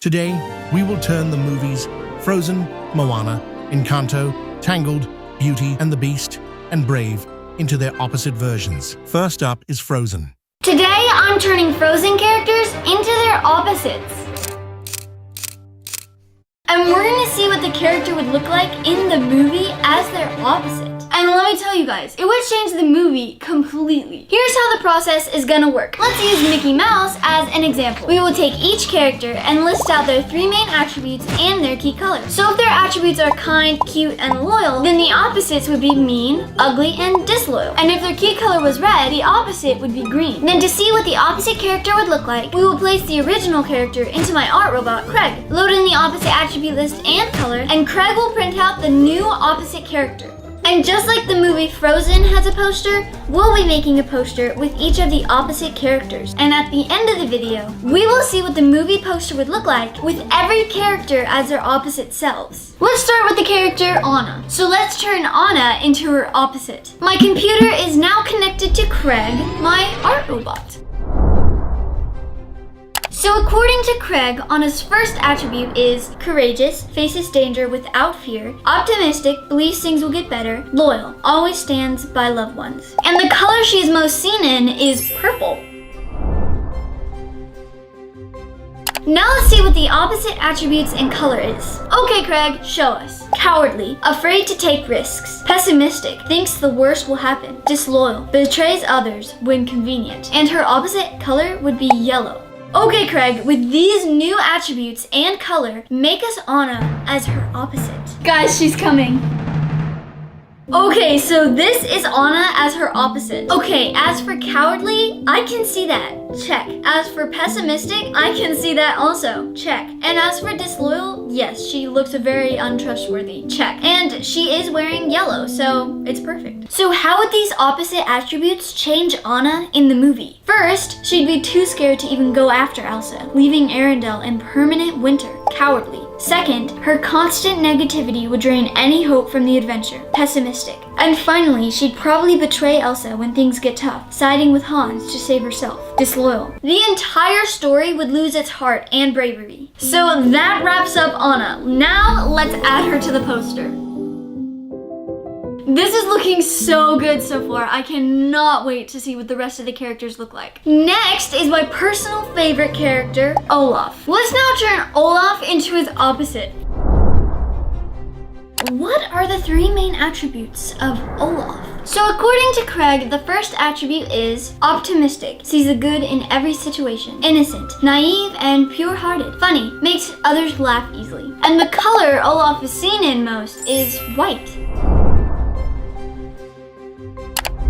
Today, we will turn the movies Frozen, Moana, Encanto, Tangled, Beauty and the Beast, and Brave into their opposite versions. First up is Frozen. Today, I'm turning Frozen characters into their opposites. And we're gonna see what the character would look like in the movie as their opposite. And let me tell you guys, it would change the movie completely. Here's how the process is gonna work. Let's use Mickey Mouse as an example. We will take each character and list out their 3 main attributes and their key colors. So if their attributes are kind, cute, and loyal, then the opposites would be mean, ugly, and disloyal. And if their key color was red, the opposite would be green. Then to see what the opposite character would look like, we will place the original character into my art robot, Craig. Load in the opposite attribute list and color, and Craig will print out the new opposite character. And just like the movie Frozen has a poster, we'll be making a poster with each of the opposite characters. And at the end of the video, we will see what the movie poster would look like with every character as their opposite selves. Let's start with the character Anna. So let's turn Anna into her opposite. My computer is now connected to Craig, my art robot. So according to Craig, Anna's first attribute is courageous, faces danger without fear, optimistic, believes things will get better, loyal, always stands by loved ones. And the color she is most seen in is purple. Now let's see what the opposite attributes and color is. Okay, Craig, show us. Cowardly, afraid to take risks. Pessimistic, thinks the worst will happen. Disloyal, betrays others when convenient. And her opposite color would be yellow. Okay, Craig, with these new attributes and color, make us Anna as her opposite. Guys, she's coming. Okay, so this is Anna as her opposite. Okay, as for cowardly, I can see that. Check. As for pessimistic, I can see that also. Check. And as for disloyal, yes, she looks very untrustworthy. Check. And she is wearing yellow, so it's perfect. So how would these opposite attributes change Anna in the movie? First, she'd be too scared to even go after Elsa, leaving Arendelle in permanent winter. Cowardly. Second, her constant negativity would drain any hope from the adventure. Pessimistic. And finally, she'd probably betray Elsa when things get tough, siding with Hans to save herself. Disloyal. The entire story would lose its heart and bravery. So that wraps up Anna. Now let's add her to the poster. This is looking so good so far. I cannot wait to see what the rest of the characters look like. Next is my personal favorite character, Olaf. Let's now turn Olaf into his opposite. What are the 3 main attributes of Olaf? So according to Craig, the first attribute is optimistic, sees the good in every situation, innocent, naive, and pure-hearted, funny, makes others laugh easily. And the color Olaf is seen in most is white.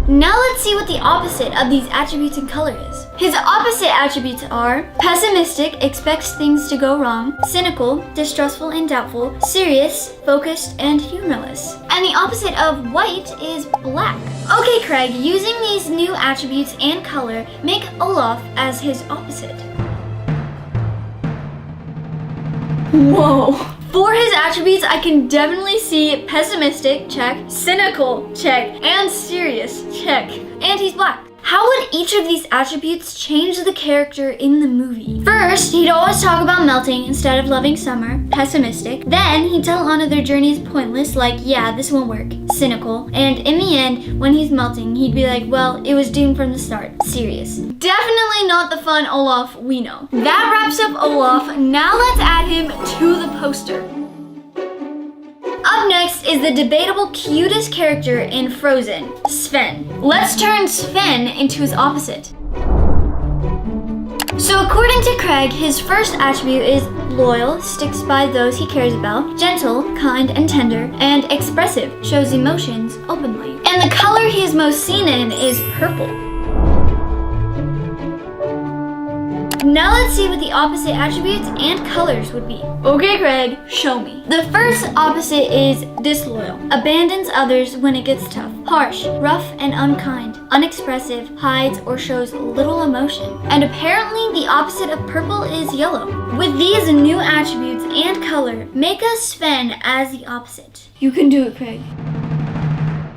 Now let's see what the opposite of these attributes and color is. His opposite attributes are pessimistic, expects things to go wrong, cynical, distrustful and doubtful, serious, focused, and humorless. And the opposite of white is black. Okay, Craig, using these new attributes and color, make Olaf as his opposite. Whoa. For his attributes, I can definitely see pessimistic, check, cynical, check, and serious, check. And he's black. How would each of these attributes change the character in the movie? First, he'd always talk about melting instead of loving summer, pessimistic. Then, he'd tell Anna their journey is pointless, like, yeah, this won't work, cynical. And in the end, when he's melting, he'd be like, well, it was doomed from the start, serious. Definitely not the fun Olaf we know. That wraps up Olaf. Now let's add him to the poster. Up next is the debatable cutest character in Frozen, Sven. Let's turn Sven into his opposite. So according to Craig, his first attribute is loyal, sticks by those he cares about, gentle, kind and tender, and expressive, shows emotions openly. And the color he is most seen in is purple. Now let's see what the opposite attributes and colors would be. Okay, Craig, show me. The first opposite is disloyal, abandons others when it gets tough, harsh, rough and unkind, unexpressive, hides or shows little emotion. And apparently the opposite of purple is yellow. With these new attributes and color, make us Sven as the opposite. You can do it, Craig.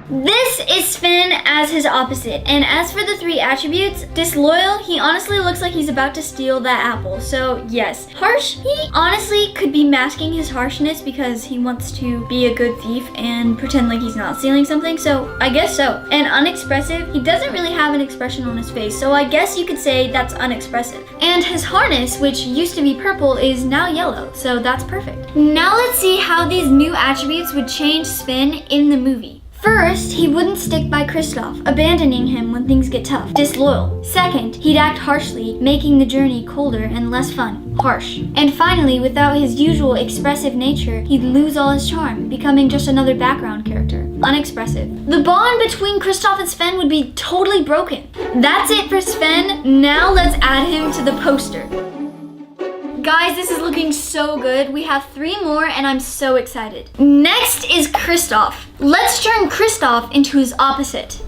This is Sven as his opposite. And as for the 3 attributes, disloyal, he honestly looks like he's about to steal that apple. So yes. Harsh, he honestly could be masking his harshness because he wants to be a good thief and pretend like he's not stealing something. So I guess so. And unexpressive, he doesn't really have an expression on his face. So I guess you could say that's unexpressive. And his harness, which used to be purple, is now yellow. So that's perfect. Now let's see how these new attributes would change Sven in the movie. First, he wouldn't stick by Kristoff, abandoning him when things get tough. Disloyal. Second, he'd act harshly, making the journey colder and less fun. Harsh. And finally, without his usual expressive nature, he'd lose all his charm, becoming just another background character. Unexpressive. The bond between Kristoff and Sven would be totally broken. That's it for Sven. Now let's add him to the poster. Guys, this is looking so good. We have 3 more and I'm so excited. Next is Kristoff. Let's turn Kristoff into his opposite.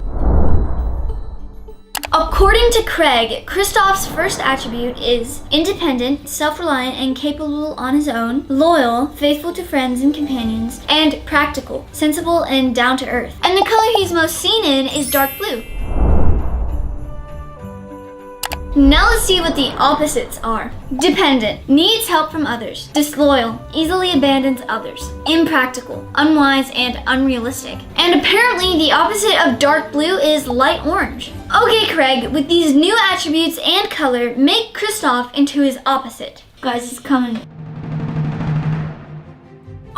According to Craig, Kristoff's first attribute is independent, self-reliant, and capable on his own, loyal, faithful to friends and companions, and practical, sensible, and down-to-earth. And the color he's most seen in is dark blue. Now let's see what the opposites are. Dependent, needs help from others. Disloyal, easily abandons others. Impractical, unwise, and unrealistic. And apparently the opposite of dark blue is light orange. Okay, Craig, with these new attributes and color, make Kristoff into his opposite. Guys, it's coming.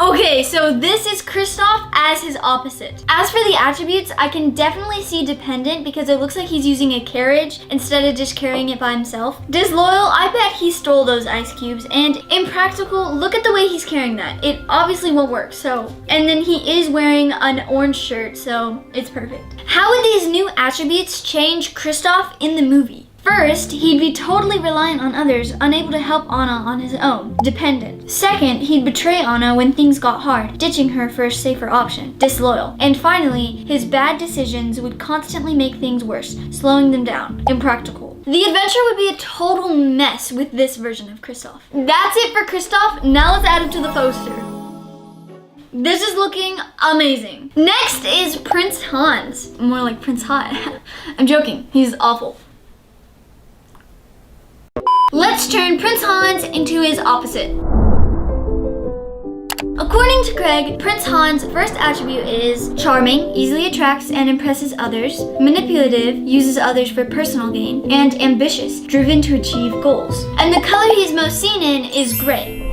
Okay, so this is Kristoff as his opposite. As for the attributes, I can definitely see dependent because it looks like he's using a carriage instead of just carrying it by himself. Disloyal, I bet he stole those ice cubes. And impractical, look at the way he's carrying that. It obviously won't work, so. And then he is wearing an orange shirt, so it's perfect. How would these new attributes change Kristoff in the movie? First, he'd be totally reliant on others, unable to help Anna on his own, dependent. Second, he'd betray Anna when things got hard, ditching her for a safer option, disloyal. And finally, his bad decisions would constantly make things worse, slowing them down, impractical. The adventure would be a total mess with this version of Kristoff. That's it for Kristoff. Now let's add him to the poster. This is looking amazing. Next is Prince Hans. More like Prince Hot. I'm joking, he's awful. Let's turn Prince Hans into his opposite. According to Craig, Prince Hans' first attribute is charming, easily attracts and impresses others, manipulative, uses others for personal gain, and ambitious, driven to achieve goals. And the color he's most seen in is gray.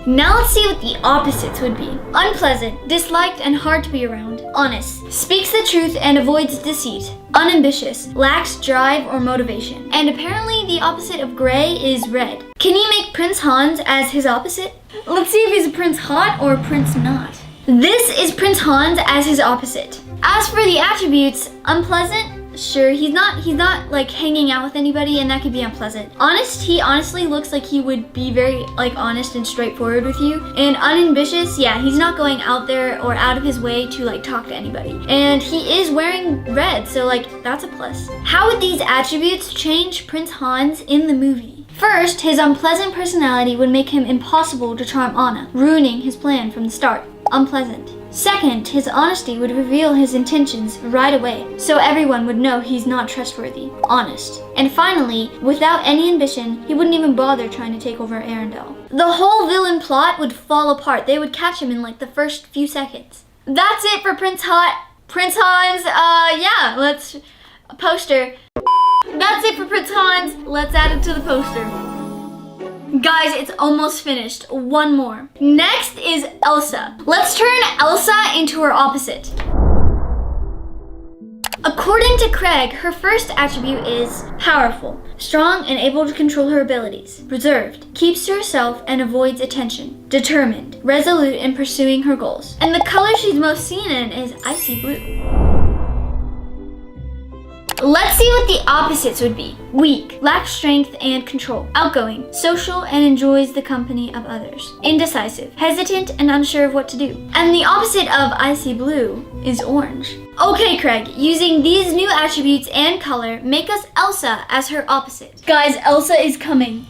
Now let's see what the opposites would be. Unpleasant, disliked and hard to be around. Honest, speaks the truth and avoids deceit. Unambitious, lacks drive or motivation. And apparently the opposite of gray is red. Can you make Prince Hans as his opposite? Let's see if he's a Prince Hot or a Prince Not. This is Prince Hans as his opposite. As for the attributes, unpleasant, sure, he's not like hanging out with anybody and that could be unpleasant. Honest, he honestly looks like he would be very like honest and straightforward with you. And unambitious, yeah, he's not going out there or out of his way to like talk to anybody. And he is wearing red, so like that's a plus. How would these attributes change Prince Hans in the movie? First, his unpleasant personality would make him impossible to charm Anna, ruining his plan from the start. Unpleasant. Second, his honesty would reveal his intentions right away, so everyone would know he's not trustworthy. Honest. And finally, without any ambition, he wouldn't even bother trying to take over Arendelle. The whole villain plot would fall apart. They would catch him in like the first few seconds. That's it for Prince Hans, yeah, let's, a poster. That's it for Prince Hans. Let's add it to the poster. Guys, it's almost finished. One more. Next is Elsa. Let's turn Elsa into her opposite. According to Craig, her first attribute is powerful, strong and able to control her abilities, reserved, keeps to herself and avoids attention, determined, resolute in pursuing her goals. And the color she's most seen in is icy blue. Let's see what the opposites would be. Weak, lacks strength and control. Outgoing, social and enjoys the company of others. Indecisive, hesitant and unsure of what to do. And the opposite of icy blue is orange. Okay, Craig, using these new attributes and color, make us Elsa as her opposite. Guys, Elsa is coming.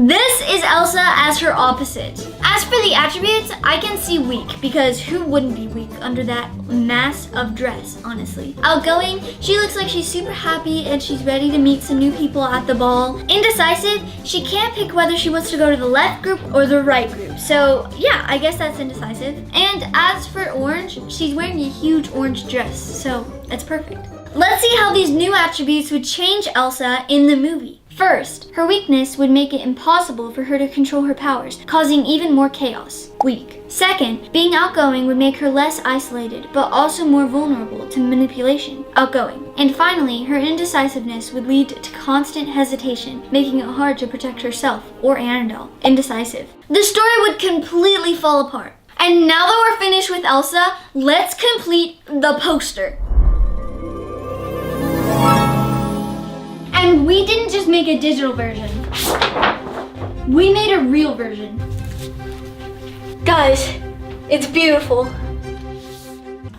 This is Elsa as her opposite. As for the attributes, I can see weak, because who wouldn't be weak under that mass of dress, honestly. Outgoing, she looks like she's super happy and she's ready to meet some new people at the ball. Indecisive, she can't pick whether she wants to go to the left group or the right group. So yeah, I guess that's indecisive. And as for orange, she's wearing a huge orange dress, so that's perfect. Let's see how these new attributes would change Elsa in the movie. First, her weakness would make it impossible for her to control her powers, causing even more chaos. Weak. Second, being outgoing would make her less isolated, but also more vulnerable to manipulation. Outgoing. And finally, her indecisiveness would lead to constant hesitation, making it hard to protect herself or Annabelle. Indecisive. The story would completely fall apart. And now that we're finished with Elsa, let's complete the poster. And we didn't just make a digital version. We made a real version. Guys, it's beautiful.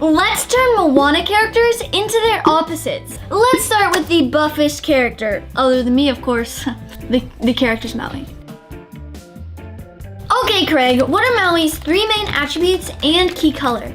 Let's turn Moana characters into their opposites. Let's start with the buffest character, other than me, of course. the character's Maui. Okay, Craig, what are Maui's 3 main attributes and key color?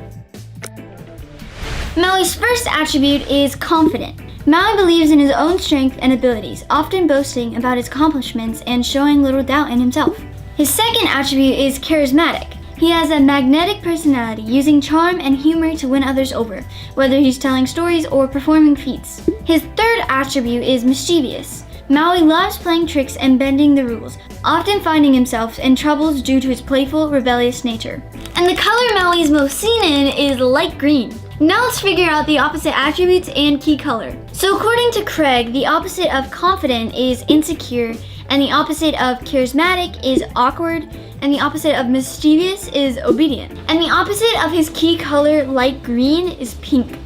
Maui's first attribute is confident. Maui believes in his own strength and abilities, often boasting about his accomplishments and showing little doubt in himself. His second attribute is charismatic. He has a magnetic personality, using charm and humor to win others over, whether he's telling stories or performing feats. His third attribute is mischievous. Maui loves playing tricks and bending the rules, often finding himself in troubles due to his playful, rebellious nature. And the color Maui is most seen in is light green. Now let's figure out the opposite attributes and key color. So according to Craig, the opposite of confident is insecure, and the opposite of charismatic is awkward, and the opposite of mischievous is obedient. And the opposite of his key color, light green, is pink.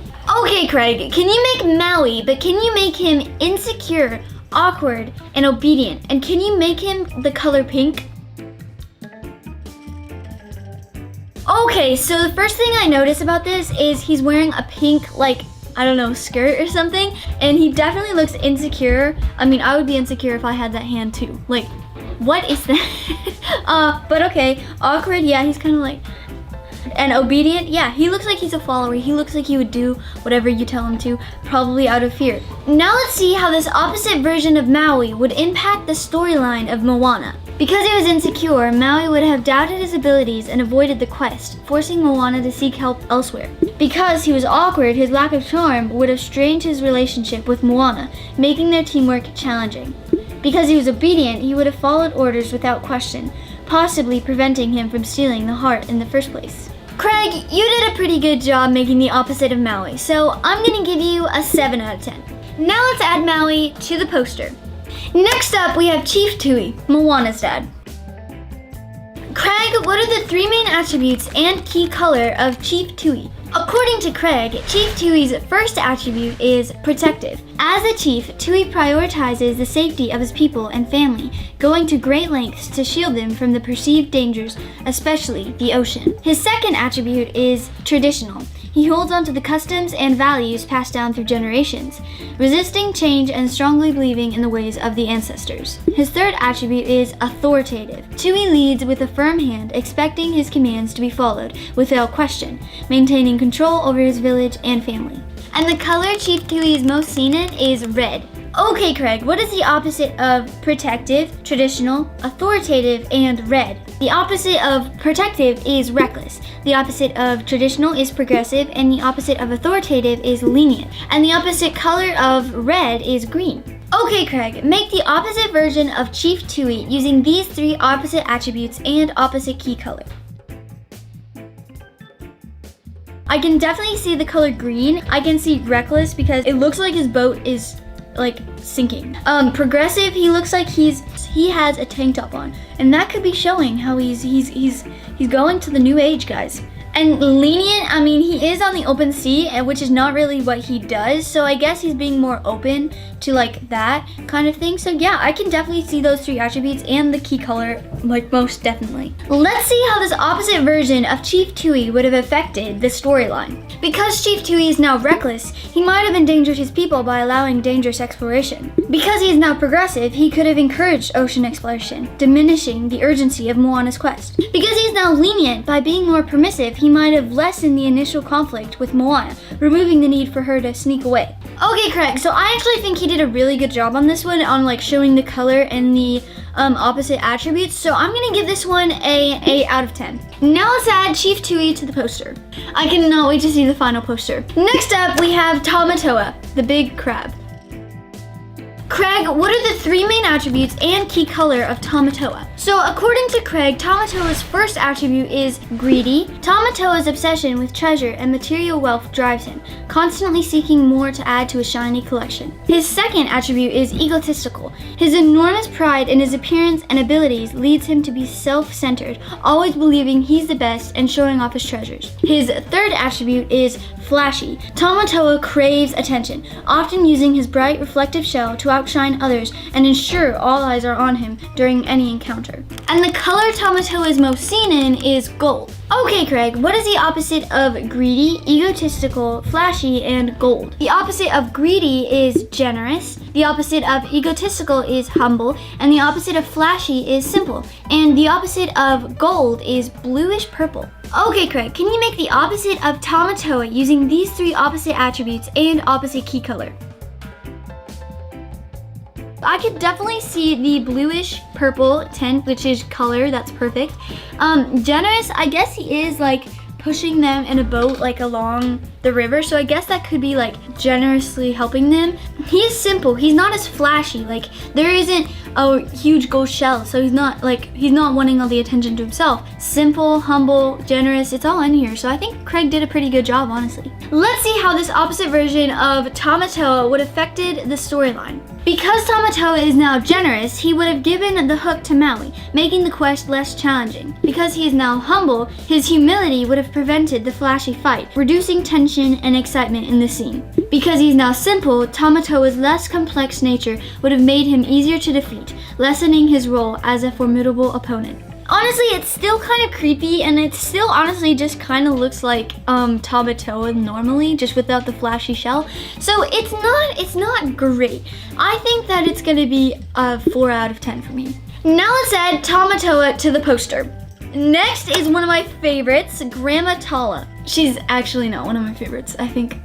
Okay, Craig, can you make Maui, but can you make him insecure, awkward, and obedient? And can you make him the color pink? Okay, so the first thing I notice about this is he's wearing a pink, like, I don't know, skirt or something, and he definitely looks insecure. I mean, I would be insecure if I had that hand too. Like, what is that? But okay, awkward, yeah, he's kind of like, and obedient, yeah, he looks like he's a follower. He looks like he would do whatever you tell him to, probably out of fear. Now let's see how this opposite version of Maui would impact the storyline of Moana. Because he was insecure, Maui would have doubted his abilities and avoided the quest, forcing Moana to seek help elsewhere. Because he was awkward, his lack of charm would have strained his relationship with Moana, making their teamwork challenging. Because he was obedient, he would have followed orders without question, possibly preventing him from stealing the heart in the first place. Craig, you did a pretty good job making the opposite of Maui, so I'm gonna give you a 7 out of 10. Now let's add Maui to the poster. Next up, we have Chief Tui, Moana's dad. Craig, what are the 3 main attributes and key color of Chief Tui? According to Craig, Chief Tui's first attribute is protective. As a chief, Tui prioritizes the safety of his people and family, going to great lengths to shield them from the perceived dangers, especially the ocean. His second attribute is traditional. He holds on to the customs and values passed down through generations, resisting change and strongly believing in the ways of the ancestors. His third attribute is authoritative. Tui leads with a firm hand, expecting his commands to be followed without question, maintaining control over his village and family. And the color Chief Tui is most seen in is red. Okay, Craig, what is the opposite of protective, traditional, authoritative, and red? The opposite of protective is reckless. The opposite of traditional is progressive, and the opposite of authoritative is lenient. And the opposite color of red is green. Okay, Craig, make the opposite version of Chief Tui using these 3 opposite attributes and opposite key color. I can definitely see the color green. I can see reckless because it looks like his boat is like sinking. Progressive, he looks like he has a tank top on, and that could be showing how he's going to the new age, guys. And lenient, I mean, he is on the open sea, and which is not really what he does. So I guess he's being more open to like that kind of thing. So yeah, I can definitely see those 3 attributes and the key color, like most definitely. Let's see how this opposite version of Chief Tui would have affected the storyline. Because Chief Tui is now reckless, he might have endangered his people by allowing dangerous exploration. Because he is now progressive, he could have encouraged ocean exploration, diminishing the urgency of Moana's quest. Because he is now lenient, by being more permissive, he might have lessened the initial conflict with Moana, removing the need for her to sneak away. Okay, Craig, so I actually think he did a really good job on this one, on like showing the color and the opposite attributes. So I'm gonna give this one a 8 out of 10. Now let's add Chief Tui to the poster. I cannot wait to see the final poster. Next up, we have Tamatoa, the big crab. Craig, what are the 3 main attributes and key color of Tamatoa? So according to Craig, Tamatoa's first attribute is greedy. Tamatoa's obsession with treasure and material wealth drives him, constantly seeking more to add to a shiny collection. His second attribute is egotistical. His enormous pride in his appearance and abilities leads him to be self-centered, always believing he's the best and showing off his treasures. His third attribute is flashy. Tamatoa craves attention, often using his bright reflective shell to outshine others and ensure all eyes are on him during any encounter. And the color Tamatoa is most seen in is gold. Okay, Craig, what is the opposite of greedy, egotistical, flashy, and gold? The opposite of greedy is generous, the opposite of egotistical is humble, and the opposite of flashy is simple, and the opposite of gold is bluish purple. Okay, Craig, can you make the opposite of Tamatoa using these 3 opposite attributes and opposite key color? I could definitely see the bluish purple tint, which is color, that's perfect. Generous, I guess he is like pushing them in a boat like along the river, so I guess that could be like generously helping them. He's simple, he's not as flashy, like there isn't a huge gold shell, so he's not wanting all the attention to himself. Simple, humble, generous, it's all in here, so I think Craig did a pretty good job, honestly. Let's see how this opposite version of Tamatoa would have affected the storyline. Because Tamatoa is now generous, he would have given the hook to Maui, making the quest less challenging. Because he is now humble, his humility would have prevented the flashy fight, reducing tension and excitement in the scene. Because he's now simple, Tamatoa's less complex nature would have made him easier to defeat, lessening his role as a formidable opponent. Honestly, it's still kind of creepy, and it still honestly just kind of looks like Tamatoa normally, just without the flashy shell. So it's not great. I think that it's gonna be a 4 out of 10 for me. Now let's add Tamatoa to the poster. Next is one of my favorites, Grandma Tala. She's actually not one of my favorites, I think.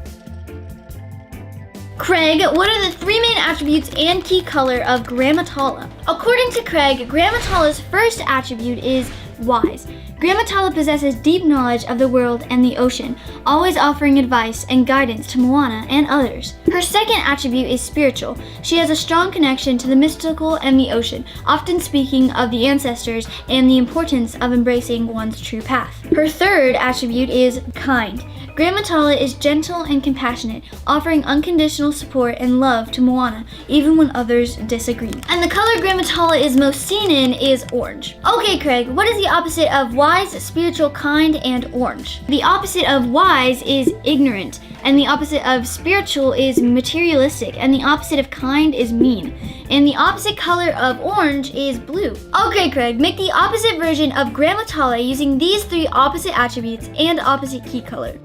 Craig, what are the 3 main attributes and key color of Grandma Tala? According to Craig, Grandma Tala's first attribute is wise. Grandma Tala possesses deep knowledge of the world and the ocean, always offering advice and guidance to Moana and others. Her second attribute is spiritual. She has a strong connection to the mystical and the ocean, often speaking of the ancestors and the importance of embracing one's true path. Her third attribute is kind. Grandma Tala is gentle and compassionate, offering unconditional support and love to Moana, even when others disagree. And the color Grandma Tala is most seen in is orange. Okay, Craig, what is the opposite of wise, spiritual, kind, and orange? The opposite of wise is ignorant, and the opposite of spiritual is materialistic, and the opposite of kind is mean. And the opposite color of orange is blue. Okay, Craig, make the opposite version of Grandma Tala using these 3 opposite attributes and opposite key color.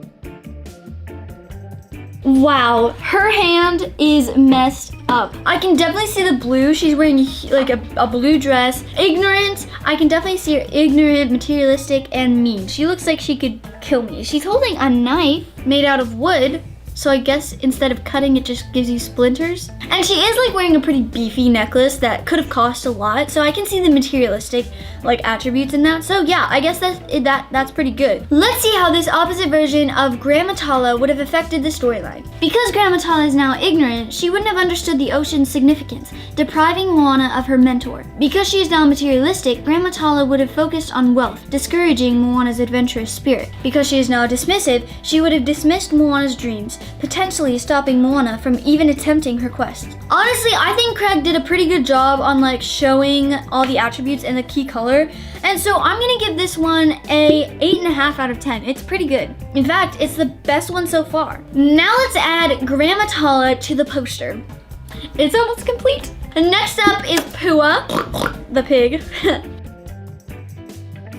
Wow, her hand is messed up. I can definitely see the blue. She's wearing like a blue dress. Ignorant, I can definitely see her ignorant, materialistic, and mean. She looks like she could kill me. She's holding a knife made out of wood, so I guess instead of cutting, it just gives you splinters. And she is like wearing a pretty beefy necklace that could have cost a lot, so I can see the materialistic like attributes in that. So yeah, I guess that's pretty good. Let's see how this opposite version of Grandma Tala would have affected the storyline. Because Grandma Tala is now ignorant, she wouldn't have understood the ocean's significance, depriving Moana of her mentor. Because she is now materialistic, Grandma Tala would have focused on wealth, discouraging Moana's adventurous spirit. Because she is now dismissive, she would have dismissed Moana's dreams, potentially stopping Moana from even attempting her quest. Honestly, I think Craig did a pretty good job on like showing all the attributes and the key color, and so I'm gonna give this one a 8.5 out of 10. It's pretty good. In fact, it's the best one so far. Now let's add Grandma Tala to the poster. It's almost complete. And next up is Pua, the pig.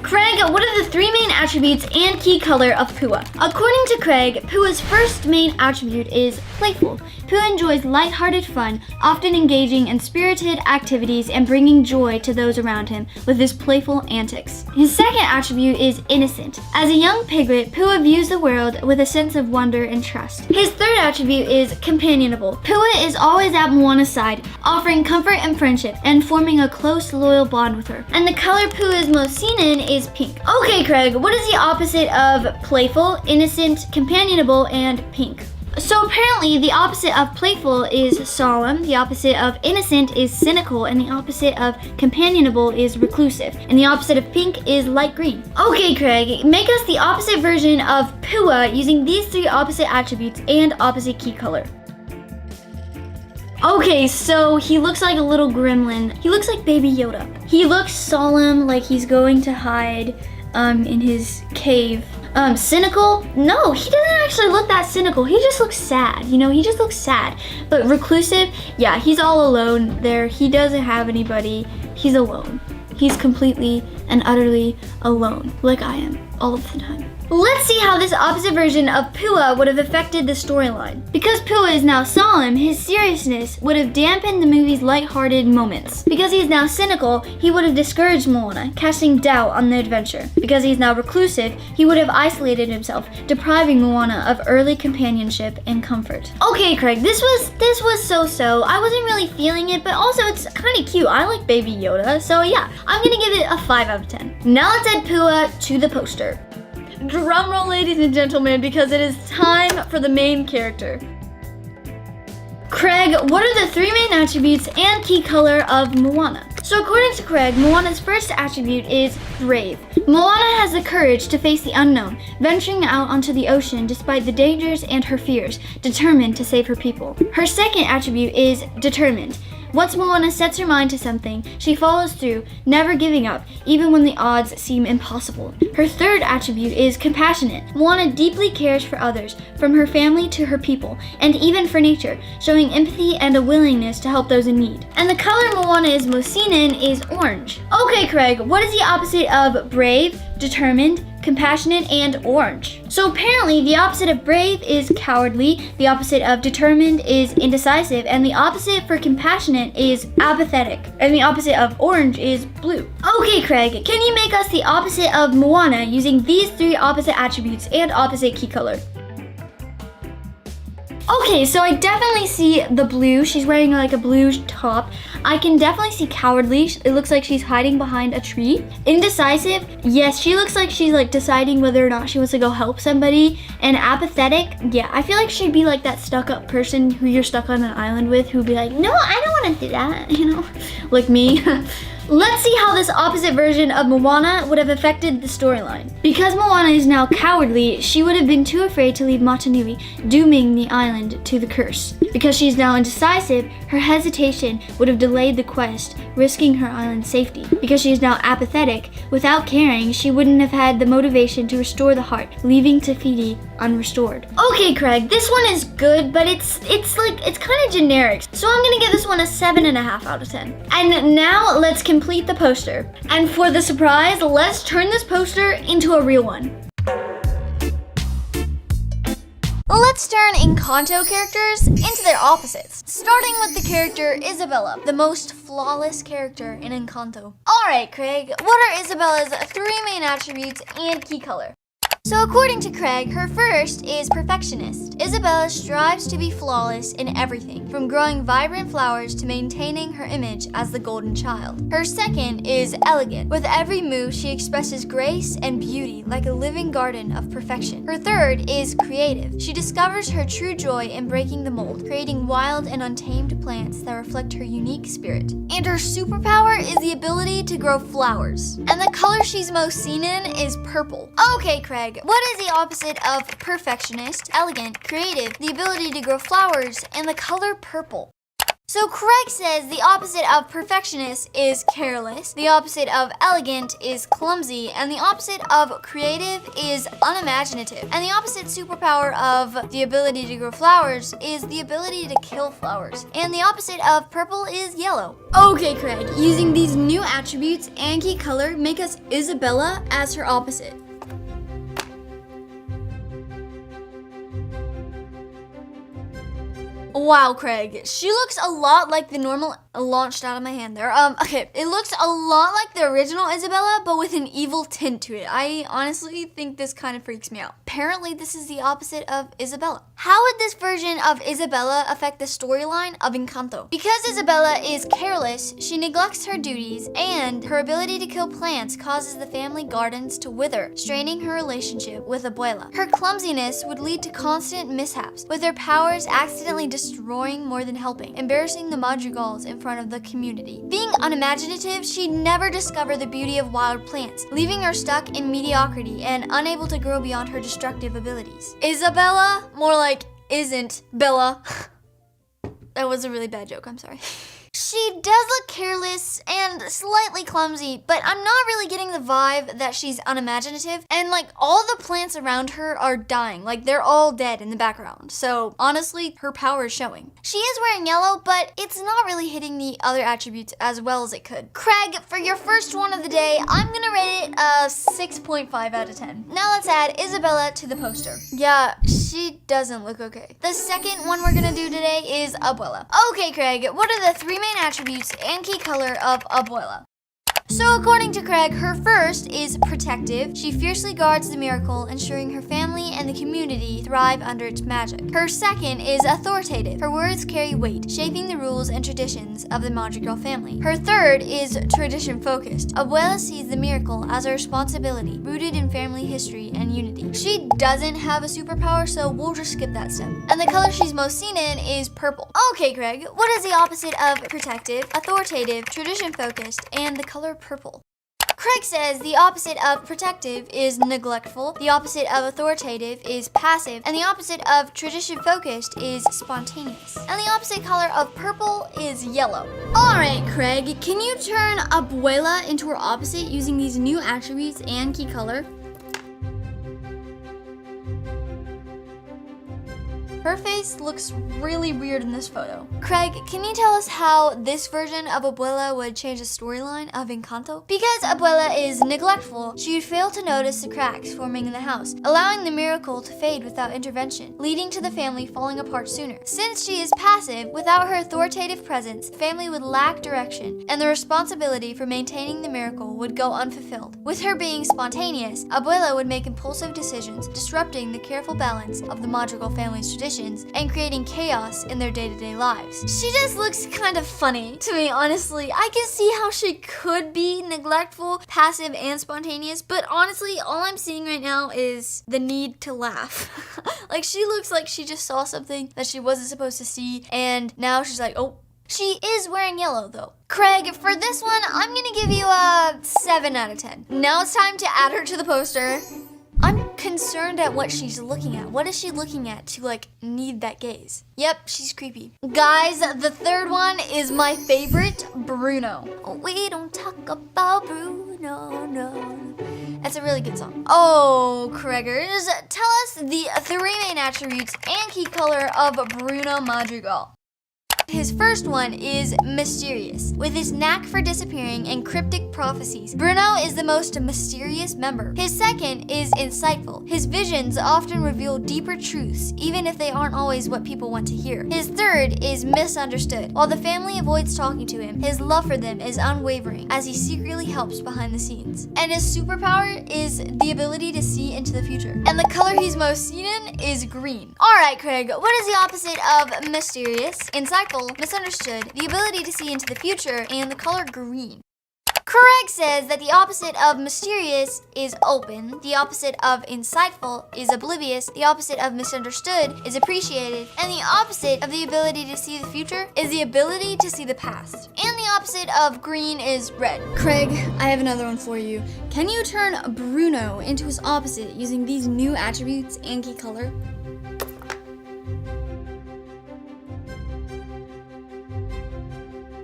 Craig, what are the 3 main attributes and key color of Pua? According to Craig, Pua's first main attribute is playful. Pua enjoys lighthearted fun, often engaging in spirited activities and bringing joy to those around him with his playful antics. His second attribute is innocent. As a young piglet, Pua views the world with a sense of wonder and trust. His third attribute is companionable. Pua is always at Moana's side, offering comfort and friendship and forming a close, loyal bond with her. And the color Pua is most seen in is pink. Okay, Craig, what is the opposite of playful, innocent, companionable, and pink? So apparently the opposite of playful is solemn, the opposite of innocent is cynical, and the opposite of companionable is reclusive, and the opposite of pink is light green. Okay, Craig, make us the opposite version of Pua using these 3 opposite attributes and opposite key color. Okay, so he looks like a little gremlin. He looks like Baby Yoda. He looks solemn, like he's going to hide in his cave. Cynical? No, he doesn't actually look that cynical. He just looks sad, you know, he just looks sad. But reclusive, yeah, he's all alone there. He doesn't have anybody. He's alone. He's completely and utterly alone, like I am all of the time. Let's see how this opposite version of Pua would have affected the storyline. Because Pua is now solemn, his seriousness would have dampened the movie's lighthearted moments. Because he is now cynical, he would have discouraged Moana, casting doubt on the adventure. Because he is now reclusive, he would have isolated himself, depriving Moana of early companionship and comfort. Okay, Craig, this was so-so. I wasn't really feeling it, but also it's kind of cute. I like Baby Yoda, so yeah, I'm gonna give it a 5 out of 10. Now let's add Pua to the poster. Drum roll, ladies and gentlemen, because it is time for the main character. Craig, what are the 3 main attributes and key color of Moana? So according to Craig, Moana's first attribute is brave. Moana has the courage to face the unknown, venturing out onto the ocean despite the dangers and her fears, determined to save her people. Her second attribute is determined. Once Moana sets her mind to something, she follows through, never giving up, even when the odds seem impossible. Her third attribute is compassionate. Moana deeply cares for others, from her family to her people, and even for nature, showing empathy and a willingness to help those in need. And the color Moana is most seen in is orange. Okay, Craig, what is the opposite of brave, determined, compassionate, and orange? So apparently the opposite of brave is cowardly, the opposite of determined is indecisive, and the opposite for compassionate is apathetic, and the opposite of orange is blue. Okay, Craig, can you make us the opposite of Moana using these 3 opposite attributes and opposite key color? Okay, so I definitely see the blue. She's wearing like a blue top. I can definitely see cowardly. It looks like she's hiding behind a tree. Indecisive, yes, she looks like she's like deciding whether or not she wants to go help somebody. And apathetic, yeah, I feel like she'd be like that stuck-up person who you're stuck on an island with who'd be like, no, I don't want to do that, you know, like me. Let's see how this opposite version of Moana would have affected the storyline. Because Moana is now cowardly, she would have been too afraid to leave Motunui, dooming the island to the curse. Because she is now indecisive, her hesitation would have delayed the quest, risking her island's safety. Because she is now apathetic, without caring, she wouldn't have had the motivation to restore the heart, leaving Te Fiti unrestored. Okay, Craig, this one is good, but it's kind of generic. So I'm gonna give this one a 7.5 out of 10. And now let's complete the poster. And for the surprise, let's turn this poster into a real one. Let's turn Encanto characters into their opposites, starting with the character Isabella, the most flawless character in Encanto. Alright, Craig, what are Isabella's 3 main attributes and key color? So according to Craig, her first is perfectionist. Isabella strives to be flawless in everything, from growing vibrant flowers to maintaining her image as the golden child. Her second is elegant. With every move, she expresses grace and beauty like a living garden of perfection. Her third is creative. She discovers her true joy in breaking the mold, creating wild and untamed plants that reflect her unique spirit. And her superpower is the ability to grow flowers. And the color she's most seen in is purple. Okay, Craig, what is the opposite of perfectionist, elegant, creative, the ability to grow flowers, and the color purple? So Craig says the opposite of perfectionist is careless, the opposite of elegant is clumsy, and the opposite of creative is unimaginative. And the opposite superpower of the ability to grow flowers is the ability to kill flowers. And the opposite of purple is yellow. Okay, Craig, using these new attributes and key color, make us Isabella as her opposite. Wow, Craig, she looks a lot like the normal, launched out of my hand there. Okay, it looks a lot like the original Isabella, but with an evil tint to it. I honestly think this kind of freaks me out. Apparently, this is the opposite of Isabella. How would this version of Isabella affect the storyline of Encanto? Because Isabella is careless, she neglects her duties, and her ability to kill plants causes the family gardens to wither, straining her relationship with Abuela. Her clumsiness would lead to constant mishaps, with her powers accidentally destroying more than helping, embarrassing the Madrigals in front of the community. Being unimaginative, she'd never discover the beauty of wild plants, leaving her stuck in mediocrity and unable to grow beyond her destructive abilities. Isabella? More like isn't Bella. That was a really bad joke, I'm sorry. She does look careless and slightly clumsy, but I'm not really getting the vibe that she's unimaginative. And like all the plants around her are dying, like they're all dead in the background. So honestly, her power is showing. She is wearing yellow, but it's not really hitting the other attributes as well as it could. Craig, for your first one of the day, I'm gonna rate it a 6.5 out of 10. Now let's add Isabella to the poster. Yeah, she doesn't look okay. The second one we're gonna do today is Abuela. Okay, Craig, what are the three main attributes and key color of Abuela? So according to Craig, her first is protective. She fiercely guards the miracle, ensuring her family and the community thrive under its magic. Her second is authoritative. Her words carry weight, shaping the rules and traditions of the Madrigal family. Her third is tradition-focused. Abuela sees the miracle as a responsibility, rooted in family history and unity. She doesn't have a superpower, so we'll just skip that step. And the color she's most seen in is purple. Okay, Craig, what is the opposite of protective, authoritative, tradition-focused, and the color purple? Craig says the opposite of protective is neglectful, the opposite of authoritative is passive, and the opposite of tradition-focused is spontaneous. And the opposite color of purple is yellow. Alright, Craig, can you turn Abuela into her opposite using these new attributes and key color? Her face looks really weird in this photo. Craig, can you tell us how this version of Abuela would change the storyline of Encanto? Because Abuela is neglectful, she would fail to notice the cracks forming in the house, allowing the miracle to fade without intervention, leading to the family falling apart sooner. Since she is passive, without her authoritative presence, the family would lack direction, and the responsibility for maintaining the miracle would go unfulfilled. With her being spontaneous, Abuela would make impulsive decisions, disrupting the careful balance of the Madrigal family's traditions and creating chaos in their day-to-day lives. She just looks kind of funny to me, honestly. I can see how she could be neglectful, passive, and spontaneous, but honestly, all I'm seeing right now is the need to laugh. Like, she looks like she just saw something that she wasn't supposed to see, and now she's like, oh. She is wearing yellow, though. Craig, for this one, I'm gonna give you a 7 out of 10. Now it's time to add her to the poster. I'm concerned at what she's looking at. What is she looking at to, like, need that gaze? Yep, she's creepy. Guys, the third one is my favorite, Bruno. We don't talk about Bruno, no. That's a really good song. Oh, Craigers, tell us the three main attributes and key color of Bruno Madrigal. His first one is mysterious. With his knack for disappearing and cryptic prophecies, Bruno is the most mysterious member. His second is insightful. His visions often reveal deeper truths, even if they aren't always what people want to hear. His third is misunderstood. While the family avoids talking to him, his love for them is unwavering, as he secretly helps behind the scenes. And his superpower is the ability to see into the future. And the color he's most seen in is green. Alright, Craig, what is the opposite of mysterious, insightful, misunderstood, the ability to see into the future, and the color green? Craig says that the opposite of mysterious is open, the opposite of insightful is oblivious, the opposite of misunderstood is appreciated, and the opposite of the ability to see the future is the ability to see the past. And the opposite of green is red. Craig, I have another one for you. Can you turn Bruno into his opposite using these new attributes and key color?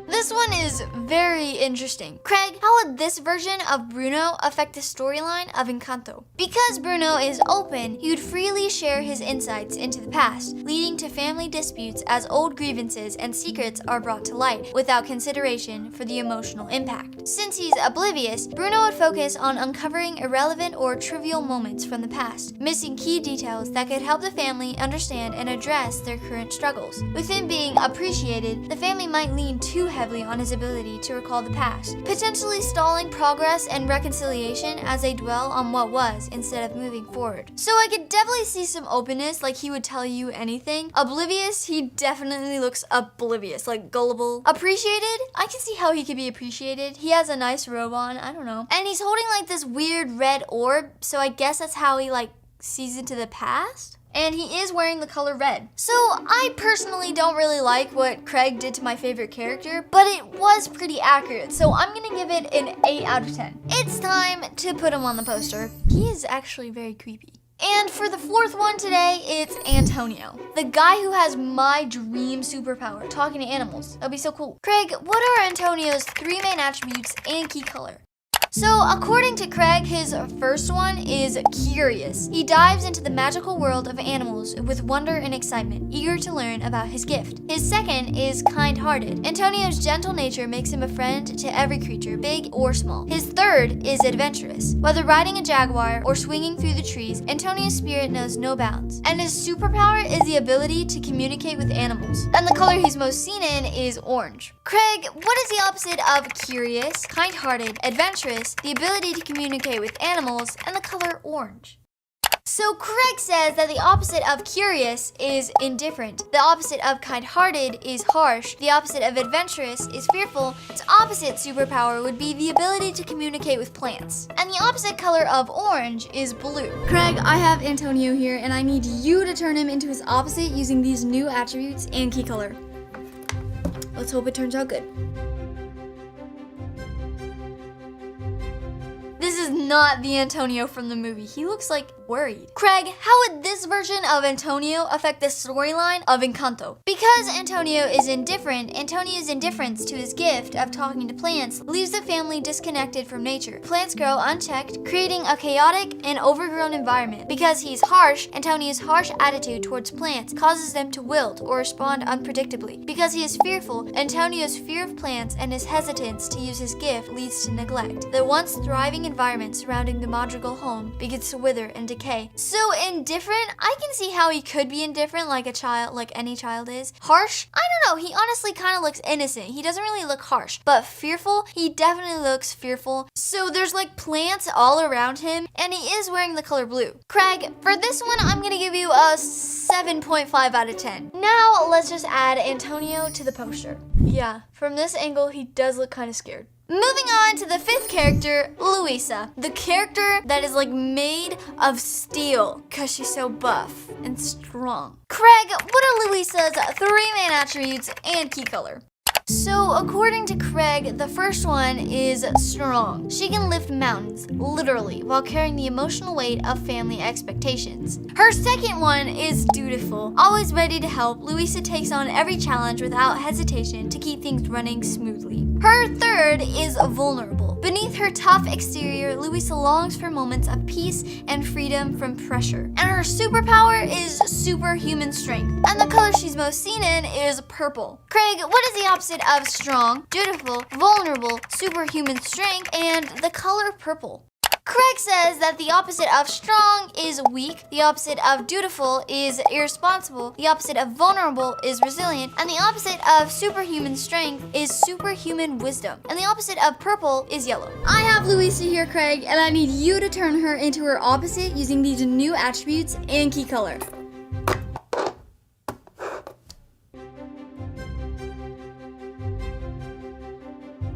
This one is very interesting. Craig, how would this version of Bruno affect the storyline of Encanto? Because Bruno is open, he would freely share his insights into the past, leading to family disputes as old grievances and secrets are brought to light without consideration for the emotional impact. Since he's oblivious, Bruno would focus on uncovering irrelevant or trivial moments from the past, missing key details that could help the family understand and address their current struggles. With him being appreciated, the family might lean too heavily on his ability to recall the past, potentially stalling progress and reconciliation as they dwell on what was instead of moving forward. So I could definitely see some openness, like he would tell you anything. Oblivious, he definitely looks oblivious, like gullible. Appreciated, I can see how he could be appreciated. He has a nice robe on, I don't know. And he's holding like this weird red orb, so I guess that's how he like sees into the past. And he is wearing the color red. So I personally don't really like what Craig did to my favorite character, but it was pretty accurate. So I'm gonna give it an 8 out of 10. It's time to put him on the poster. He is actually very creepy. And for the fourth one today, it's Antonio, the guy who has my dream superpower, talking to animals. That'd be so cool. Craig, what are Antonio's 3 main attributes and key color? So according to Craig, his first one is curious. He dives into the magical world of animals with wonder and excitement, eager to learn about his gift. His second is kind-hearted. Antonio's gentle nature makes him a friend to every creature, big or small. His third is adventurous. Whether riding a jaguar or swinging through the trees, Antonio's spirit knows no bounds. And his superpower is the ability to communicate with animals. And the color he's most seen in is orange. Craig, what is the opposite of curious, kind-hearted, adventurous, the ability to communicate with animals, and the color orange? So Craig says that the opposite of curious is indifferent, the opposite of kind-hearted is harsh, the opposite of adventurous is fearful, its opposite superpower would be the ability to communicate with plants, and the opposite color of orange is blue. Craig, I have Antonio here, and I need you to turn him into his opposite using these new attributes and key color. Let's hope it turns out good. This is not the Antonio from the movie. He looks like worried. Craig, how would this version of Antonio affect the storyline of Encanto? Because Antonio is indifferent, Antonio's indifference to his gift of talking to plants leaves the family disconnected from nature. Plants grow unchecked, creating a chaotic and overgrown environment. Because he's harsh, Antonio's harsh attitude towards plants causes them to wilt or respond unpredictably. Because he is fearful, Antonio's fear of plants and his hesitance to use his gift leads to neglect. The once thriving environment surrounding the madrigal home begins to wither and decay. So indifferent, I can see how he could be indifferent like a child, like any child is. Harsh, I don't know, he honestly kind of looks innocent. He doesn't really look harsh, but fearful, he definitely looks fearful. So there's like plants all around him, and he is wearing the color blue. Craig, for this one, I'm gonna give you a 7.5 out of 10. Now let's just add Antonio to the poster. Yeah, from this angle, he does look kind of scared. Moving on to the fifth character, Luisa. The character that is like made of steel because she's so buff and strong. Craig, what are Luisa's 3 main attributes and key color? So according to Craig, the first one is strong. She can lift mountains, literally, while carrying the emotional weight of family expectations. Her second one is dutiful. Always ready to help, Luisa takes on every challenge without hesitation to keep things running smoothly. Her third is vulnerable. Beneath her tough exterior, Luisa longs for moments of peace and freedom from pressure. And her superpower is superhuman strength. And the color she's most seen in is purple. Craig, what is the opposite of strong, dutiful, vulnerable, superhuman strength, and the color purple? Craig says that the opposite of strong is weak, the opposite of dutiful is irresponsible, the opposite of vulnerable is resilient, and the opposite of superhuman strength is superhuman wisdom, and the opposite of purple is yellow. I have Luisa here, Craig, and I need you to turn her into her opposite using these new attributes and key color.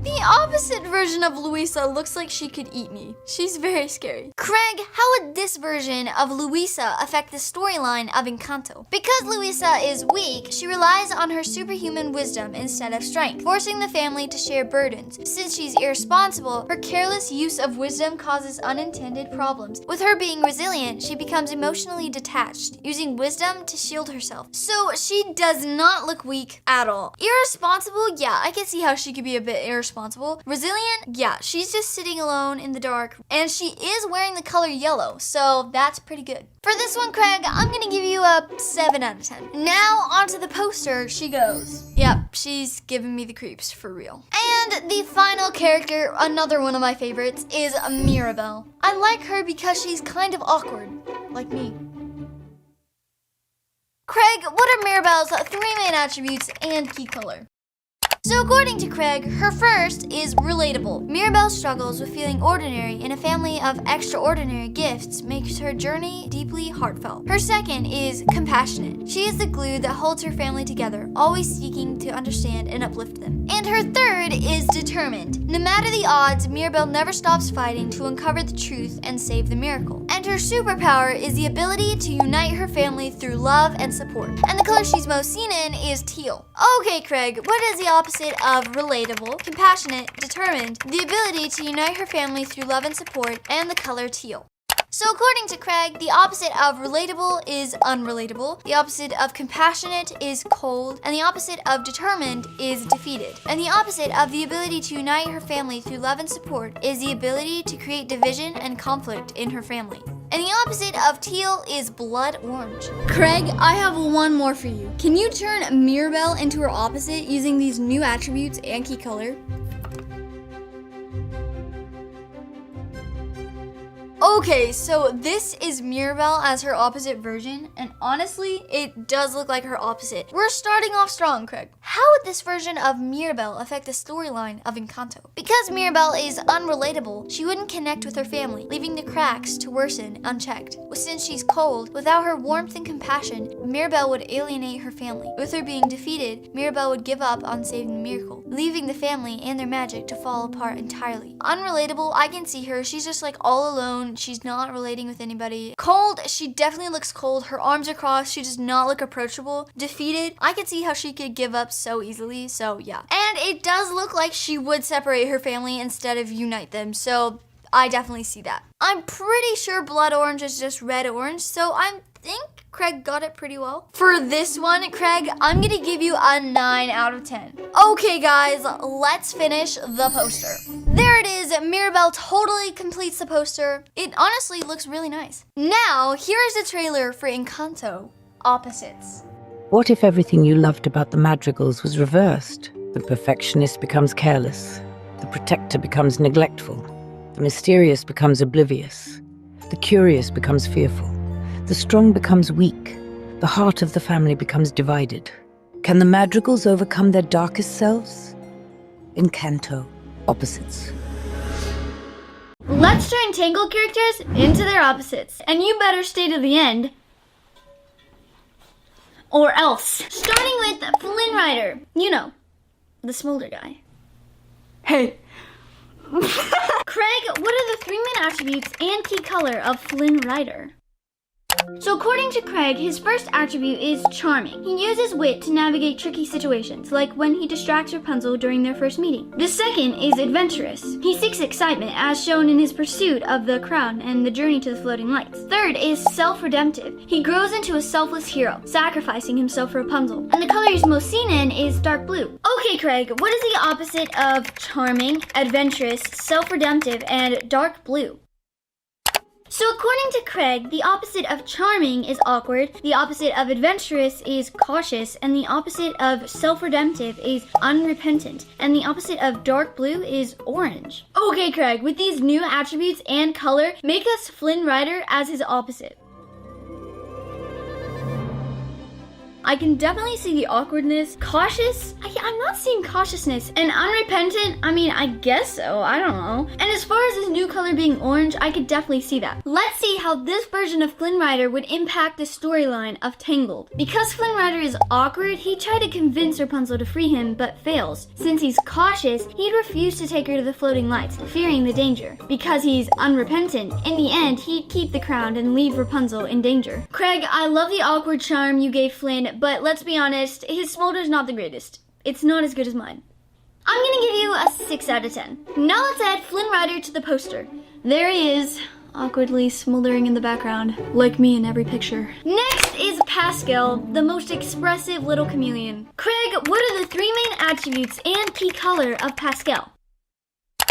The the opposite version of Louisa looks like she could eat me. She's very scary. Craig, how would this version of Louisa affect the storyline of Encanto? Because Louisa is weak, she relies on her superhuman wisdom instead of strength, forcing the family to share burdens. Since she's irresponsible, her careless use of wisdom causes unintended problems. With her being resilient, she becomes emotionally detached, using wisdom to shield herself. So she does not look weak at all. Irresponsible? Yeah, I can see how she could be a bit irresponsible. Resilient? Yeah, she's just sitting alone in the dark, and she is wearing the color yellow, so that's pretty good. For this one, Craig, I'm gonna give you a 7 out of 10. Now, onto the poster she goes. Yep, she's giving me the creeps for real. And the final character, another one of my favorites, is Mirabelle. I like her because she's kind of awkward, like me. Craig, what are Mirabelle's 3 main attributes and key color? So according to Craig, her first is relatable. Mirabelle struggles with feeling ordinary in a family of extraordinary gifts makes her journey deeply heartfelt. Her second is compassionate. She is the glue that holds her family together, always seeking to understand and uplift them. And her third is determined. No matter the odds, Mirabelle never stops fighting to uncover the truth and save the miracle. And her superpower is the ability to unite her family through love and support. And the color she's most seen in is teal. Okay, Craig, what is the opposite of relatable, compassionate, determined, the ability to unite her family through love and support, and the color teal? So according to Craig, the opposite of relatable is unrelatable, the opposite of compassionate is cold, and the opposite of determined is defeated. And the opposite of the ability to unite her family through love and support is the ability to create division and conflict in her family. And the opposite of teal is blood orange. Craig, I have one more for you. Can you turn Mirabelle into her opposite using these new attributes and key color? Okay, so this is Mirabelle as her opposite version, and honestly, it does look like her opposite. We're starting off strong, Craig. How would this version of Mirabelle affect the storyline of Encanto? Because Mirabelle is unrelatable, she wouldn't connect with her family, leaving the cracks to worsen unchecked. Since she's cold, without her warmth and compassion, Mirabelle would alienate her family. With her being defeated, Mirabelle would give up on saving the miracle, leaving the family and their magic to fall apart entirely. Unrelatable, I can see her, she's just like all alone. She's not relating with anybody. Cold, she definitely looks cold. Her arms are crossed. She does not look approachable. Defeated, I could see how she could give up so easily. So yeah. And it does look like she would separate her family instead of unite them. So I definitely see that. I'm pretty sure blood orange is just red orange. So I think Craig got it pretty well. For this one, Craig, I'm gonna give you a 9 out of 10. Okay guys, let's finish the poster. There it is, Mirabelle totally completes the poster. It honestly looks really nice. Now, here is the trailer for Encanto, Opposites. What if everything you loved about the madrigals was reversed? The perfectionist becomes careless. The protector becomes neglectful. The mysterious becomes oblivious. The curious becomes fearful. The strong becomes weak. The heart of the family becomes divided. Can the madrigals overcome their darkest selves? Encanto, Opposites. Let's turn Tangled characters into their opposites. And you better stay to the end, or else. Starting with Flynn Rider. You know, the smolder guy. Hey. Craig, what are the 3 main attributes and key color of Flynn Rider? So according to Craig, his first attribute is charming. He uses wit to navigate tricky situations, like when he distracts Rapunzel during their first meeting. The second is adventurous. He seeks excitement, as shown in his pursuit of the crown and the journey to the floating lights. Third is self-redemptive. He grows into a selfless hero, sacrificing himself for Rapunzel. And the color he's most seen in is dark blue. Okay, Craig, what is the opposite of charming, adventurous, self-redemptive, and dark blue? So according to Craig, the opposite of charming is awkward, the opposite of adventurous is cautious, and the opposite of self-redemptive is unrepentant, and the opposite of dark blue is orange. Okay, Craig, with these new attributes and color, make us Flynn Rider as his opposite. I can definitely see the awkwardness. Cautious? I'm not seeing cautiousness. And unrepentant? I mean, I guess so. I don't know. And as far as his new color being orange, I could definitely see that. Let's see how this version of Flynn Rider would impact the storyline of Tangled. Because Flynn Rider is awkward, he tried to convince Rapunzel to free him, but fails. Since he's cautious, he'd refuse to take her to the floating lights, fearing the danger. Because he's unrepentant, in the end, he'd keep the crown and leave Rapunzel in danger. Craig, I love the awkward charm you gave Flynn, but let's be honest, his smolder's not the greatest. It's not as good as mine. I'm gonna give you a 6 out of 10. Now let's add Flynn Rider to the poster. There he is, awkwardly smoldering in the background, like me in every picture. Next is Pascal, the most expressive little chameleon. Craig, what are the 3 main attributes and key color of Pascal?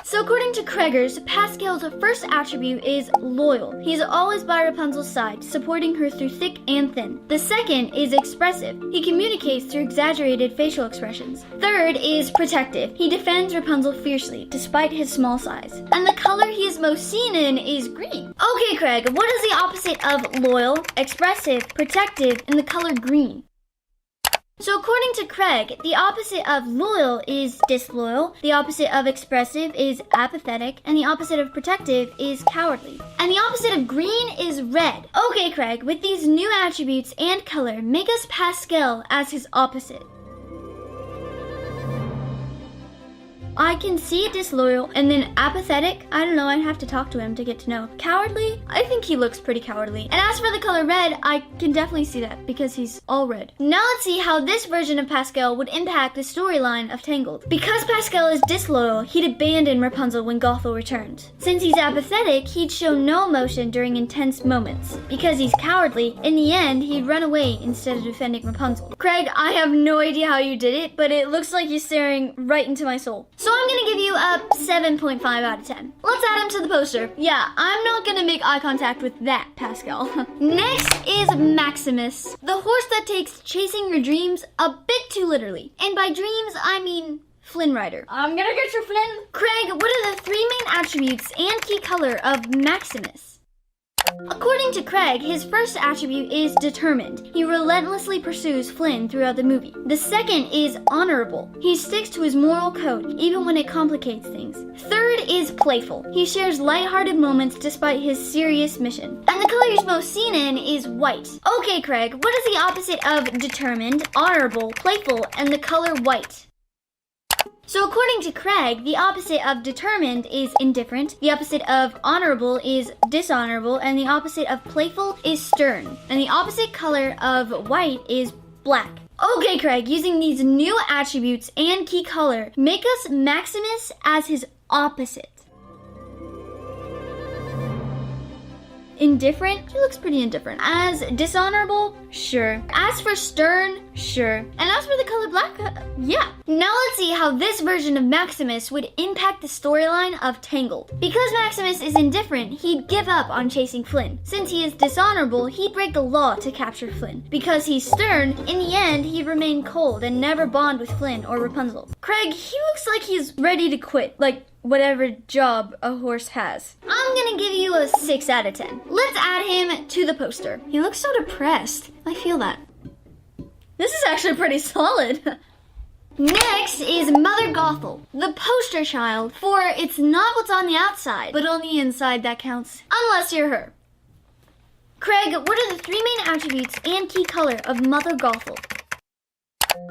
So according to Craigers, Pascal's first attribute is loyal. He's always by Rapunzel's side, supporting her through thick and thin. The second is expressive. He communicates through exaggerated facial expressions. Third is protective. He defends Rapunzel fiercely, despite his small size. And the color he is most seen in is green. Okay, Craig, what is the opposite of loyal, expressive, protective, and the color green? So according to Craig, the opposite of loyal is disloyal, the opposite of expressive is apathetic, and the opposite of protective is cowardly. And the opposite of green is red. Okay, Craig, with these new attributes and color, make us Pascal as his opposite. I can see disloyal, and then apathetic, I don't know, I'd have to talk to him to get to know. Cowardly, I think he looks pretty cowardly. And as for the color red, I can definitely see that because he's all red. Now let's see how this version of Pascal would impact the storyline of Tangled. Because Pascal is disloyal, he'd abandon Rapunzel when Gothel returned. Since he's apathetic, he'd show no emotion during intense moments. Because he's cowardly, in the end, he'd run away instead of defending Rapunzel. Craig, I have no idea how you did it, but it looks like you're staring right into my soul. So I'm gonna give you a 7.5 out of 10. Let's add him to the poster. Yeah, I'm not gonna make eye contact with that, Pascal. Next is Maximus, the horse that takes chasing your dreams a bit too literally. And by dreams, I mean Flynn Rider. I'm gonna get you, Flynn. Craig, what are the 3 main attributes and key color of Maximus? According to Craig, his first attribute is determined. He relentlessly pursues Flynn throughout the movie. The second is honorable. He sticks to his moral code, even when it complicates things. Third is playful. He shares lighthearted moments despite his serious mission. And the color he's most seen in is white. Okay, Craig, what is the opposite of determined, honorable, playful, and the color white? So according to Craig, the opposite of determined is indifferent, the opposite of honorable is dishonorable, and the opposite of playful is stern. And the opposite color of white is black. Okay, Craig, using these new attributes and key color, make us Maximus as his opposite. Indifferent? He looks pretty indifferent. As dishonorable? Sure. As for stern? Sure. And as for the color black? Yeah. Now let's see how this version of Maximus would impact the storyline of Tangled. Because Maximus is indifferent, he'd give up on chasing Flynn. Since he is dishonorable, he'd break the law to capture Flynn. Because he's stern, in the end, he'd remain cold and never bond with Flynn or Rapunzel. Craig, he looks like he's ready to quit. Like, whatever job a horse has. I'm gonna give you a 6 out of 10. Let's add him to the poster. He looks so depressed. I feel that. This is actually pretty solid. Next is Mother Gothel, the poster child for it's not what's on the outside, but on the inside that counts. Unless you're her. Craig, what are the 3 main attributes and key color of Mother Gothel?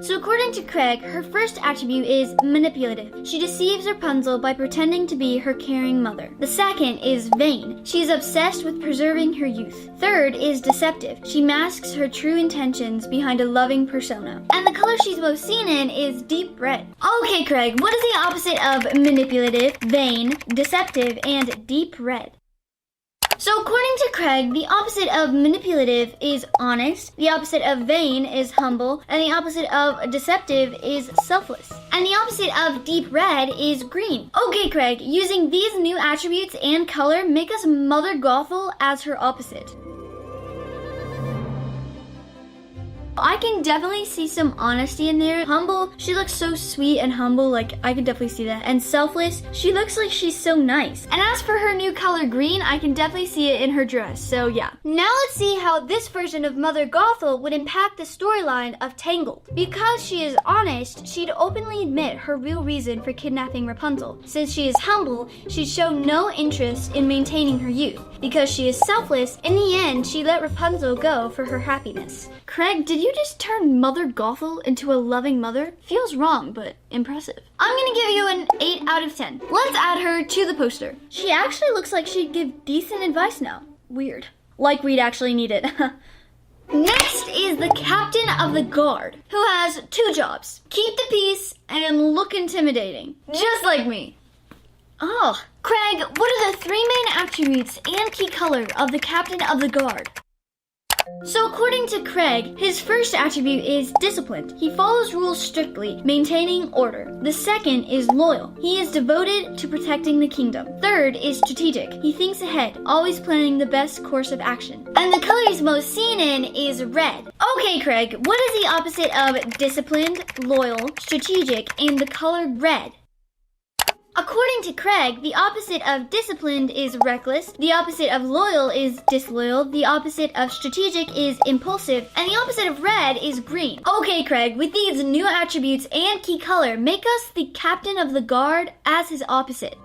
So according to Craig, her first attribute is manipulative. She deceives Rapunzel by pretending to be her caring mother. The second is vain. She's obsessed with preserving her youth. Third is deceptive. She masks her true intentions behind a loving persona. And the color she's most seen in is deep red. Okay, Craig, what is the opposite of manipulative, vain, deceptive, and deep red? So according to Craig, the opposite of manipulative is honest, the opposite of vain is humble, and the opposite of deceptive is selfless. And the opposite of deep red is green. Okay, Craig, using these new attributes and color, make us Mother Gothel as her opposite. I can definitely see some honesty in there. Humble, she looks so sweet and humble, like I can definitely see that. And selfless, she looks like she's so nice. And as for her new color green, I can definitely see it in her dress, so yeah. Now let's see how this version of Mother Gothel would impact the storyline of Tangled. Because she is honest, she'd openly admit her real reason for kidnapping Rapunzel. Since she is humble, she'd show no interest in maintaining her youth. Because she is selfless, in the end, she let Rapunzel go for her happiness. Craig, did you just turn Mother Gothel into a loving mother? Feels wrong, but impressive. I'm gonna give you an 8 out of 10. Let's add her to the poster. She actually looks like she'd give decent advice now. Weird. Like we'd actually need it. Next is the captain of the guard, who has 2 jobs. Keep the peace and look intimidating. Just like me. Oh, Craig, what are the 3 main attributes and key color of the captain of the guard? So according to Craig, his first attribute is disciplined. He follows rules strictly, maintaining order. The second is loyal. He is devoted to protecting the kingdom. Third is strategic. He thinks ahead, always planning the best course of action. And the color he's most seen in is red. Okay, Craig, what is the opposite of disciplined, loyal, strategic, and the color red? According to Craig, the opposite of disciplined is reckless, the opposite of loyal is disloyal, the opposite of strategic is impulsive, and the opposite of red is green. Okay, Craig, with these new attributes and key color, make us the captain of the guard as his opposite.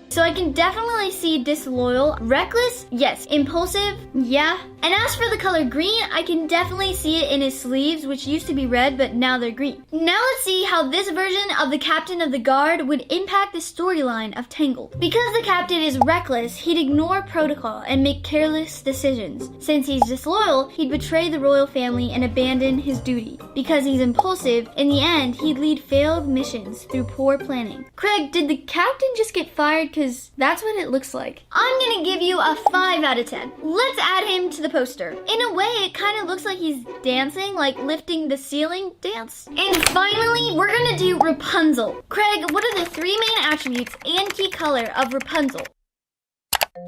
So I can definitely see disloyal, reckless, yes, impulsive, yeah. And as for the color green, I can definitely see it in his sleeves, which used to be red, but now they're green. Now let's see how this version of the captain of the guard would impact the storyline of Tangled. Because the captain is reckless, he'd ignore protocol and make careless decisions. Since he's disloyal, he'd betray the royal family and abandon his duty. Because he's impulsive, in the end, he'd lead failed missions through poor planning. Craig, did the captain just get fired? Because that's what it looks like. I'm gonna give you a 5 out of 10. Let's add him to the poster. In a way, it kind of looks like he's dancing, like lifting the ceiling dance. And finally, we're gonna do Rapunzel. Craig, what are the 3 main attributes and key color of Rapunzel?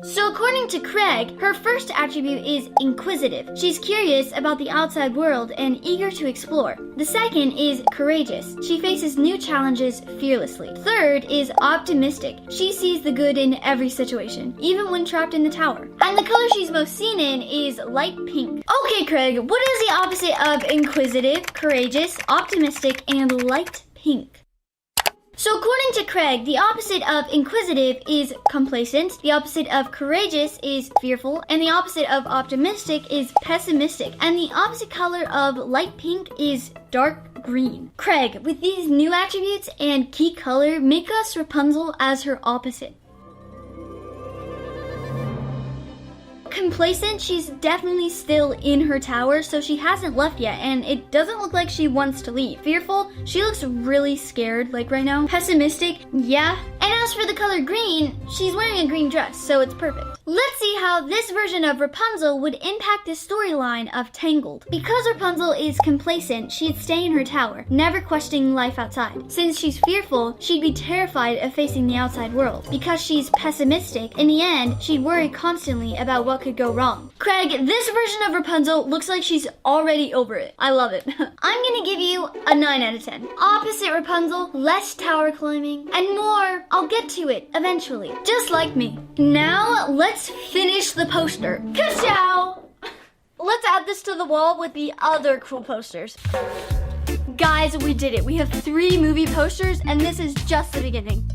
So according to Craig, her first attribute is inquisitive. She's curious about the outside world and eager to explore. The second is courageous. She faces new challenges fearlessly. Third is optimistic. She sees the good in every situation, even when trapped in the tower. And the color she's most seen in is light pink. Okay, Craig, what is the opposite of inquisitive, courageous, optimistic, and light pink? So according to Craig, the opposite of inquisitive is complacent, the opposite of courageous is fearful, and the opposite of optimistic is pessimistic, and the opposite color of light pink is dark green. Craig, with these new attributes and key color, make us Rapunzel as her opposite. Complacent, she's definitely still in her tower, so she hasn't left yet, and it doesn't look like she wants to leave. Fearful, she looks really scared, like right now. Pessimistic, yeah. And as for the color green, she's wearing a green dress, so it's perfect. Let's see how this version of Rapunzel would impact the storyline of Tangled. Because Rapunzel is complacent, she'd stay in her tower, never questioning life outside. Since she's fearful, she'd be terrified of facing the outside world. Because she's pessimistic, in the end, she'd worry constantly about what could go wrong. Craig, this version of Rapunzel looks like she's already over it. I love it. I'm gonna give you a 9 out of 10. Opposite Rapunzel, less tower climbing, and more. I'll get to it eventually, just like me. Now, let's finish the poster. Ka-chow! Let's add this to the wall with the other cool posters. Guys, we did it. We have 3 movie posters, and this is just the beginning.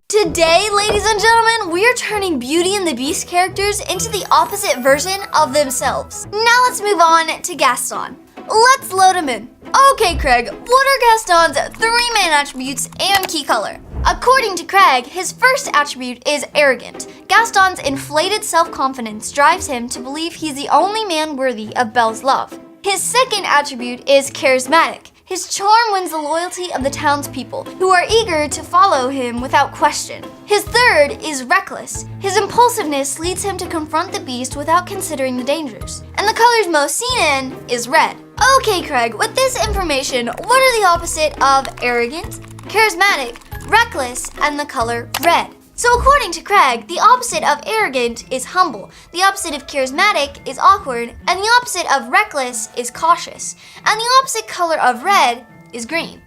Today, ladies and gentlemen, we are turning Beauty and the Beast characters into the opposite version of themselves. Now let's move on to Gaston. Let's load him in. Okay, Craig, what are Gaston's 3 main attributes and key color? According to Craig, his first attribute is arrogant. Gaston's inflated self-confidence drives him to believe he's the only man worthy of Belle's love. His second attribute is charismatic. His charm wins the loyalty of the townspeople, who are eager to follow him without question. His third is reckless. His impulsiveness leads him to confront the beast without considering the dangers. And the colors most seen in is red. Okay, Craig, with this information, what are the opposite of arrogant, charismatic, reckless, and the color red? So according to Craig, the opposite of arrogant is humble, the opposite of charismatic is awkward, and the opposite of reckless is cautious, and the opposite color of red is green.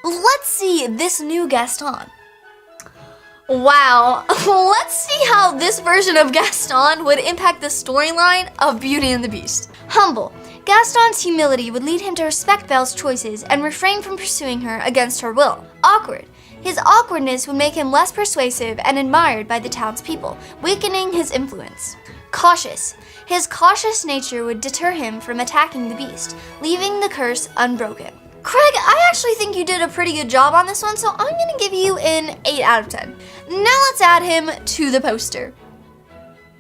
Let's see this new Gaston. Wow, let's see how this version of Gaston would impact the storyline of Beauty and the Beast. Humble. Gaston's humility would lead him to respect Belle's choices and refrain from pursuing her against her will. Awkward. His awkwardness would make him less persuasive and admired by the townspeople, weakening his influence. Cautious. His cautious nature would deter him from attacking the Beast, leaving the curse unbroken. Craig, I actually think you did a pretty good job on this one, so I'm gonna give you an 8 out of 10. Now let's add him to the poster.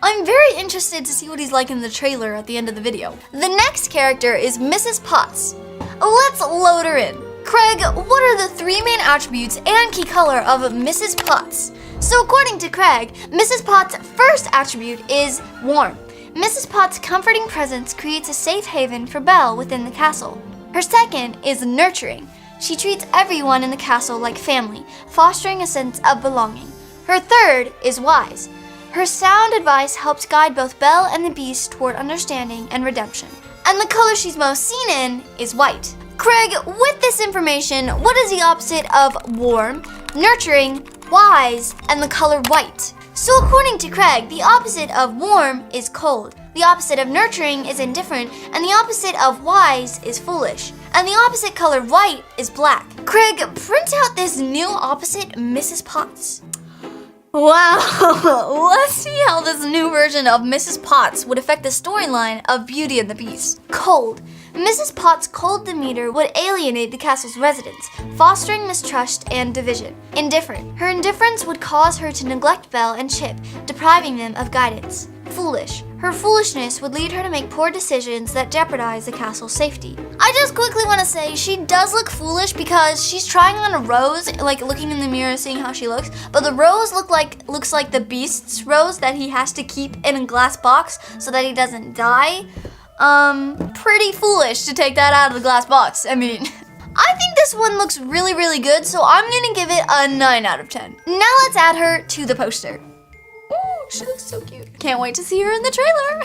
I'm very interested to see what he's like in the trailer at the end of the video. The next character is Mrs. Potts. Let's load her in. Craig, what are the 3 main attributes and key color of Mrs. Potts? So according to Craig, Mrs. Potts' first attribute is warm. Mrs. Potts' comforting presence creates a safe haven for Belle within the castle. Her second is nurturing. She treats everyone in the castle like family, fostering a sense of belonging. Her third is wise. Her sound advice helps guide both Belle and the Beast toward understanding and redemption. And the color she's most seen in is white. Craig, with this information, what is the opposite of warm, nurturing, wise, and the color white? So according to Craig, the opposite of warm is cold, the opposite of nurturing is indifferent, and the opposite of wise is foolish, and the opposite color white is black. Craig, print out this new opposite Mrs. Potts. Wow, let's see how this new version of Mrs. Potts would affect the storyline of Beauty and the Beast. Cold. Mrs. Potts' cold demeanor would alienate the castle's residents, fostering mistrust and division. Indifferent. Her indifference would cause her to neglect Belle and Chip, depriving them of guidance. Foolish. Her foolishness would lead her to make poor decisions that jeopardize the castle's safety. I just quickly want to say she does look foolish because she's trying on a rose, like looking in the mirror seeing how she looks, but the rose looks like the Beast's rose that he has to keep in a glass box so that he doesn't die. Pretty foolish to take that out of the glass box. I mean, I think this one looks really, really good, so I'm gonna give it a 9 out of 10. Now let's add her to the poster. Ooh, she looks so cute. Can't wait to see her in the trailer.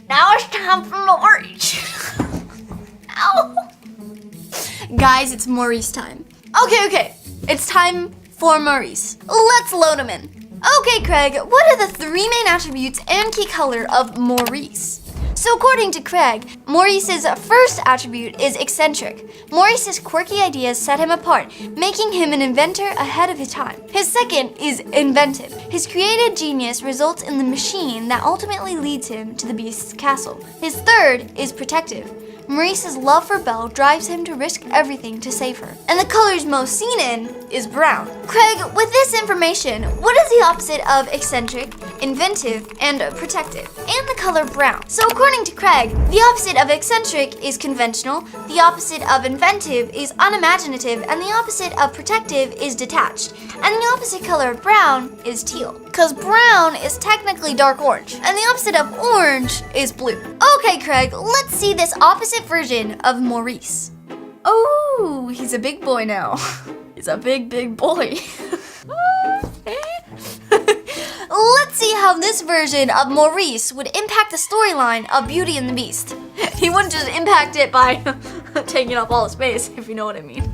Now it's time for Maurice. Ow. Guys, it's Maurice time. Okay. It's time for Maurice. Let's load him in. Okay, Craig, what are the 3 main attributes and key color of Maurice? So according to Craig, Maurice's first attribute is eccentric. Maurice's quirky ideas set him apart, making him an inventor ahead of his time. His second is inventive. His creative genius results in the machine that ultimately leads him to the Beast's castle. His third is protective. Maurice's love for Belle drives him to risk everything to save her. And the colors most seen in is brown. Craig, with this information, what is the opposite of eccentric, inventive, and protective? And the color brown. So according to Craig, the opposite of eccentric is conventional, the opposite of inventive is unimaginative, and the opposite of protective is detached. And the opposite color of brown is teal. Because brown is technically dark orange. And the opposite of orange is blue. Okay, Craig, let's see this opposite version of Maurice. Oh, he's a big boy now. He's a big boy. Let's see how this version of Maurice would impact the storyline of Beauty and the Beast. He wouldn't just impact it by taking up all the space, if you know what I mean.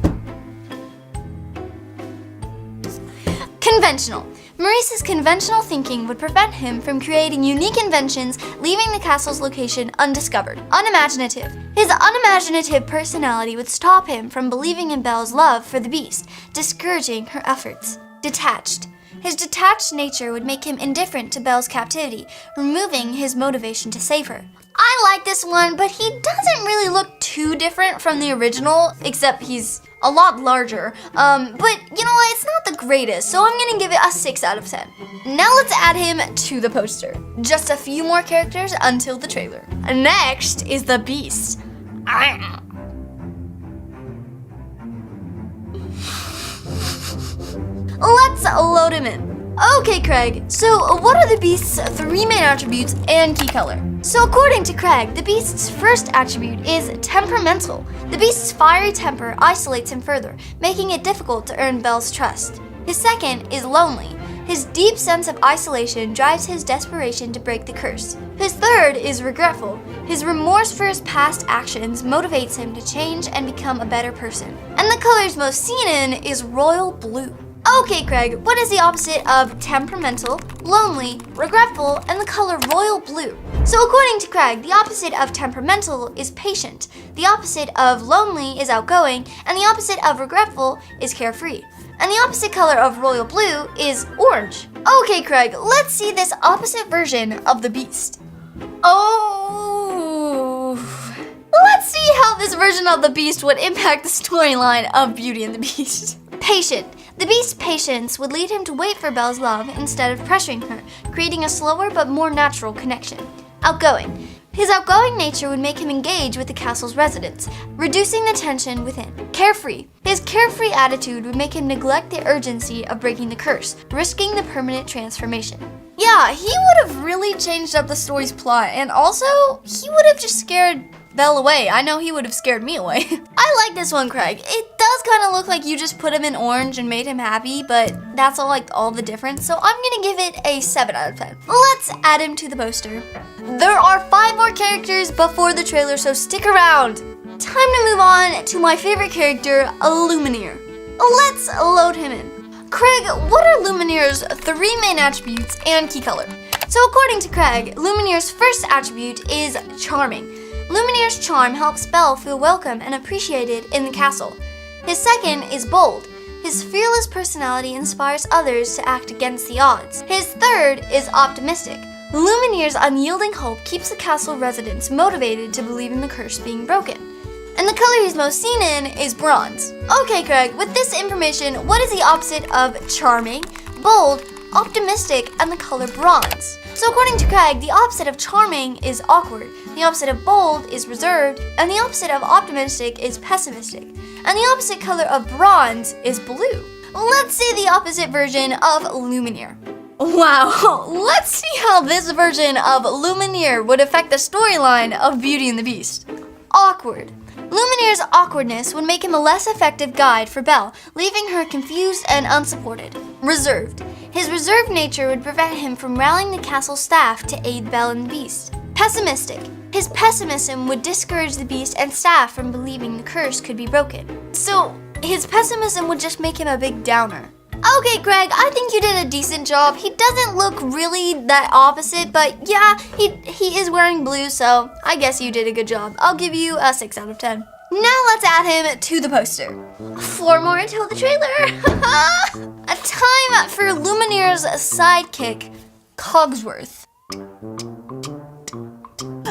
Conventional. Maurice's conventional thinking would prevent him from creating unique inventions, leaving the castle's location undiscovered. Unimaginative. His unimaginative personality would stop him from believing in Belle's love for the Beast, discouraging her efforts. Detached. His detached nature would make him indifferent to Belle's captivity, removing his motivation to save her. I like this one, but he doesn't really look too different from the original, except he's a lot larger. But you know what, it's not the greatest, so I'm gonna give it a 6 out of 10. Now let's add him to the poster. Just a few more characters until the trailer. Next is the Beast. Let's load him in. Okay, Craig, so what are the Beast's 3 main attributes and key color? So according to Craig, the Beast's first attribute is temperamental. The Beast's fiery temper isolates him further, making it difficult to earn Belle's trust. His second is lonely. His deep sense of isolation drives his desperation to break the curse. His third is regretful. His remorse for his past actions motivates him to change and become a better person. And the color he's most seen in is royal blue. Okay, Craig, what is the opposite of temperamental, lonely, regretful, and the color royal blue? So according to Craig, the opposite of temperamental is patient, the opposite of lonely is outgoing, and the opposite of regretful is carefree. And the opposite color of royal blue is orange. Okay, Craig, let's see this opposite version of the beast. Oh, let's see how this version of the beast would impact the storyline of Beauty and the Beast. Patient. The beast's patience would lead him to wait for Belle's love instead of pressuring her, creating a slower but more natural connection. Outgoing. His outgoing nature would make him engage with the castle's residents, reducing the tension within. Carefree. His carefree attitude would make him neglect the urgency of breaking the curse, risking the permanent transformation. Yeah, he would have really changed up the story's plot, and also, he would have just scared Belle away. I know he would have scared me away. I like this one, Craig. It does kind of look like you just put him in orange and made him happy, but that's all the difference, so I'm gonna give it a 7 out of 10. Let's add him to the poster. There are 5 more characters before the trailer, so stick around. Time to move on to my favorite character, Lumineer. Let's load him in. Craig, what are Lumineer's 3 main attributes and key color? So according to Craig, Lumineer's first attribute is charming. Lumineer's charm helps Belle feel welcome and appreciated in the castle. His second is bold. His fearless personality inspires others to act against the odds. His third is optimistic. Lumineer's unyielding hope keeps the castle residents motivated to believe in the curse being broken. And the color he's most seen in is bronze. Okay, Craig, with this information, what is the opposite of charming, bold, optimistic, and the color bronze? So according to Craig, the opposite of charming is awkward, the opposite of bold is reserved, and the opposite of optimistic is pessimistic. And the opposite color of bronze is blue. Let's see the opposite version of Lumineer. Wow, let's see how this version of Lumineer would affect the storyline of Beauty and the Beast. Awkward. Lumineer's awkwardness would make him a less effective guide for Belle, leaving her confused and unsupported. Reserved. His reserved nature would prevent him from rallying the castle staff to aid Belle and the Beast. Pessimistic. His pessimism would discourage the Beast and staff from believing the curse could be broken. So, his pessimism would just make him a big downer. Okay, Greg, I think you did a decent job. He doesn't look really that opposite, but yeah, he is wearing blue, so I guess you did a good job. I'll give you a 6 out of 10. Now let's add him to the poster. 4 more until the trailer. A time for Lumineer's sidekick, Cogsworth.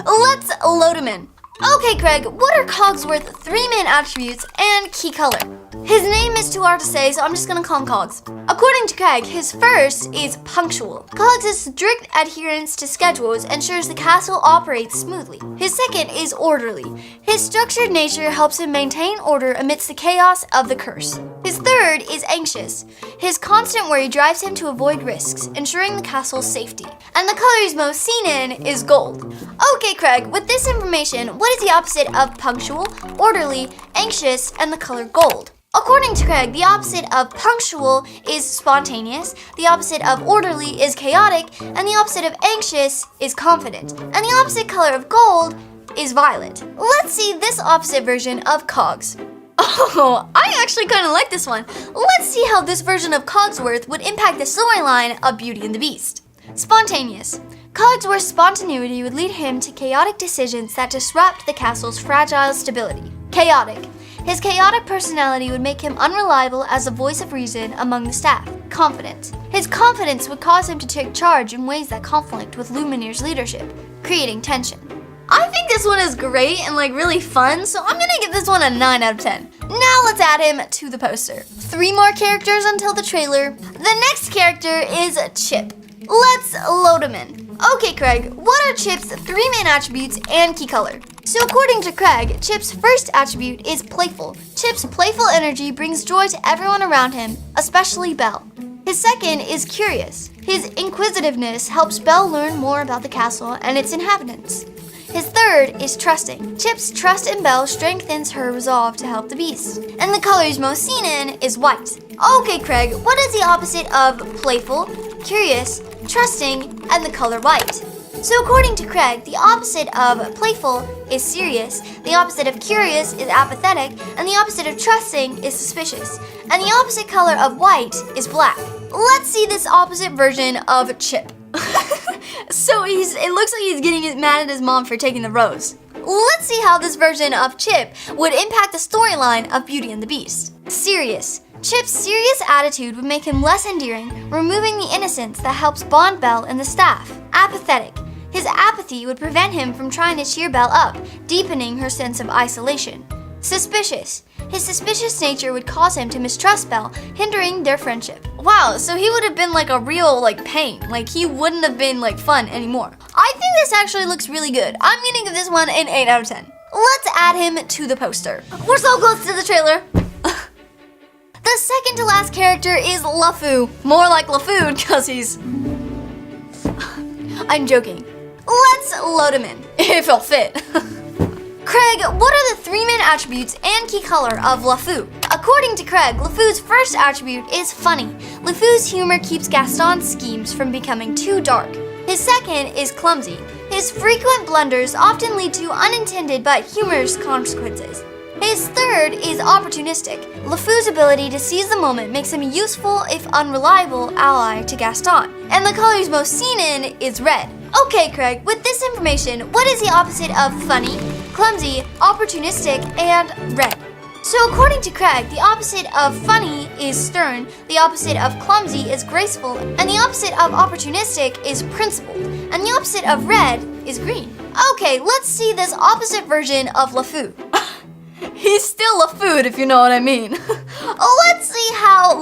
Let's load him in. Okay, Craig, what are Cogsworth's 3 main attributes and key color? His name is too hard to say, so I'm just gonna call him Cogs. According to Craig, his first is punctual. Cogs' strict adherence to schedules ensures the castle operates smoothly. His second is orderly. His structured nature helps him maintain order amidst the chaos of the curse. His third is anxious. His constant worry drives him to avoid risks, ensuring the castle's safety. And the color he's most seen in is gold. Okay, Craig, with this information, what is the opposite of punctual, orderly, anxious, and the color gold? According to Craig, the opposite of punctual is spontaneous, the opposite of orderly is chaotic, and the opposite of anxious is confident. And the opposite color of gold is violet. Let's see this opposite version of Cogs. Oh, I actually kind of like this one. Let's see how this version of Cogsworth would impact the storyline of Beauty and the Beast. Spontaneous. Cogsworth's spontaneity would lead him to chaotic decisions that disrupt the castle's fragile stability. Chaotic. His chaotic personality would make him unreliable as a voice of reason among the staff. Confident. His confidence would cause him to take charge in ways that conflict with Lumineer's leadership, creating tension. I think this one is great and really fun, so I'm gonna give this one a 9 out of 10. Now let's add him to the poster. 3 more characters until the trailer. The next character is Chip. Let's load him in. Okay, Craig, what are Chip's 3 main attributes and key color? So according to Craig, Chip's first attribute is playful. Chip's playful energy brings joy to everyone around him, especially Belle. His second is curious. His inquisitiveness helps Belle learn more about the castle and its inhabitants. His third is trusting. Chip's trust in Belle strengthens her resolve to help the Beast. And the color he's most seen in is white. Okay, Craig, what is the opposite of playful, curious, trusting, and the color white. So according to Craig, the opposite of playful is serious, the opposite of curious is apathetic, and the opposite of trusting is suspicious, and the opposite color of white is black. Let's see this opposite version of Chip. So it looks like he's getting mad at his mom for taking the rose. Let's see how this version of Chip would impact the storyline of Beauty and the Beast. Serious. Chip's serious attitude would make him less endearing, removing the innocence that helps bond Belle and the staff. Apathetic. His apathy would prevent him from trying to cheer Belle up, deepening her sense of isolation. Suspicious. His suspicious nature would cause him to mistrust Belle, hindering their friendship. Wow, so he would have been like a real pain. He wouldn't have been fun anymore. I think this actually looks really good. I'm gonna give this one an 8 out of 10. Let's add him to the poster. We're so close to the trailer. The second to last character is LeFou. More like LeFou because he's... I'm joking. Let's load him in, if he'll fit. Craig, what are the 3 main attributes and key color of LeFou? According to Craig, LeFou's first attribute is funny. LeFou's humor keeps Gaston's schemes from becoming too dark. His second is clumsy. His frequent blunders often lead to unintended but humorous consequences. His third is opportunistic. LeFou's ability to seize the moment makes him a useful, if unreliable, ally to Gaston. And the color he's most seen in is red. Okay, Craig, with this information, what is the opposite of funny, clumsy, opportunistic, and red? So according to Craig, the opposite of funny is stern, the opposite of clumsy is graceful, and the opposite of opportunistic is principled, and the opposite of red is green. Okay, let's see this opposite version of LeFou. He's still LeFou, if you know what I mean. Let's see how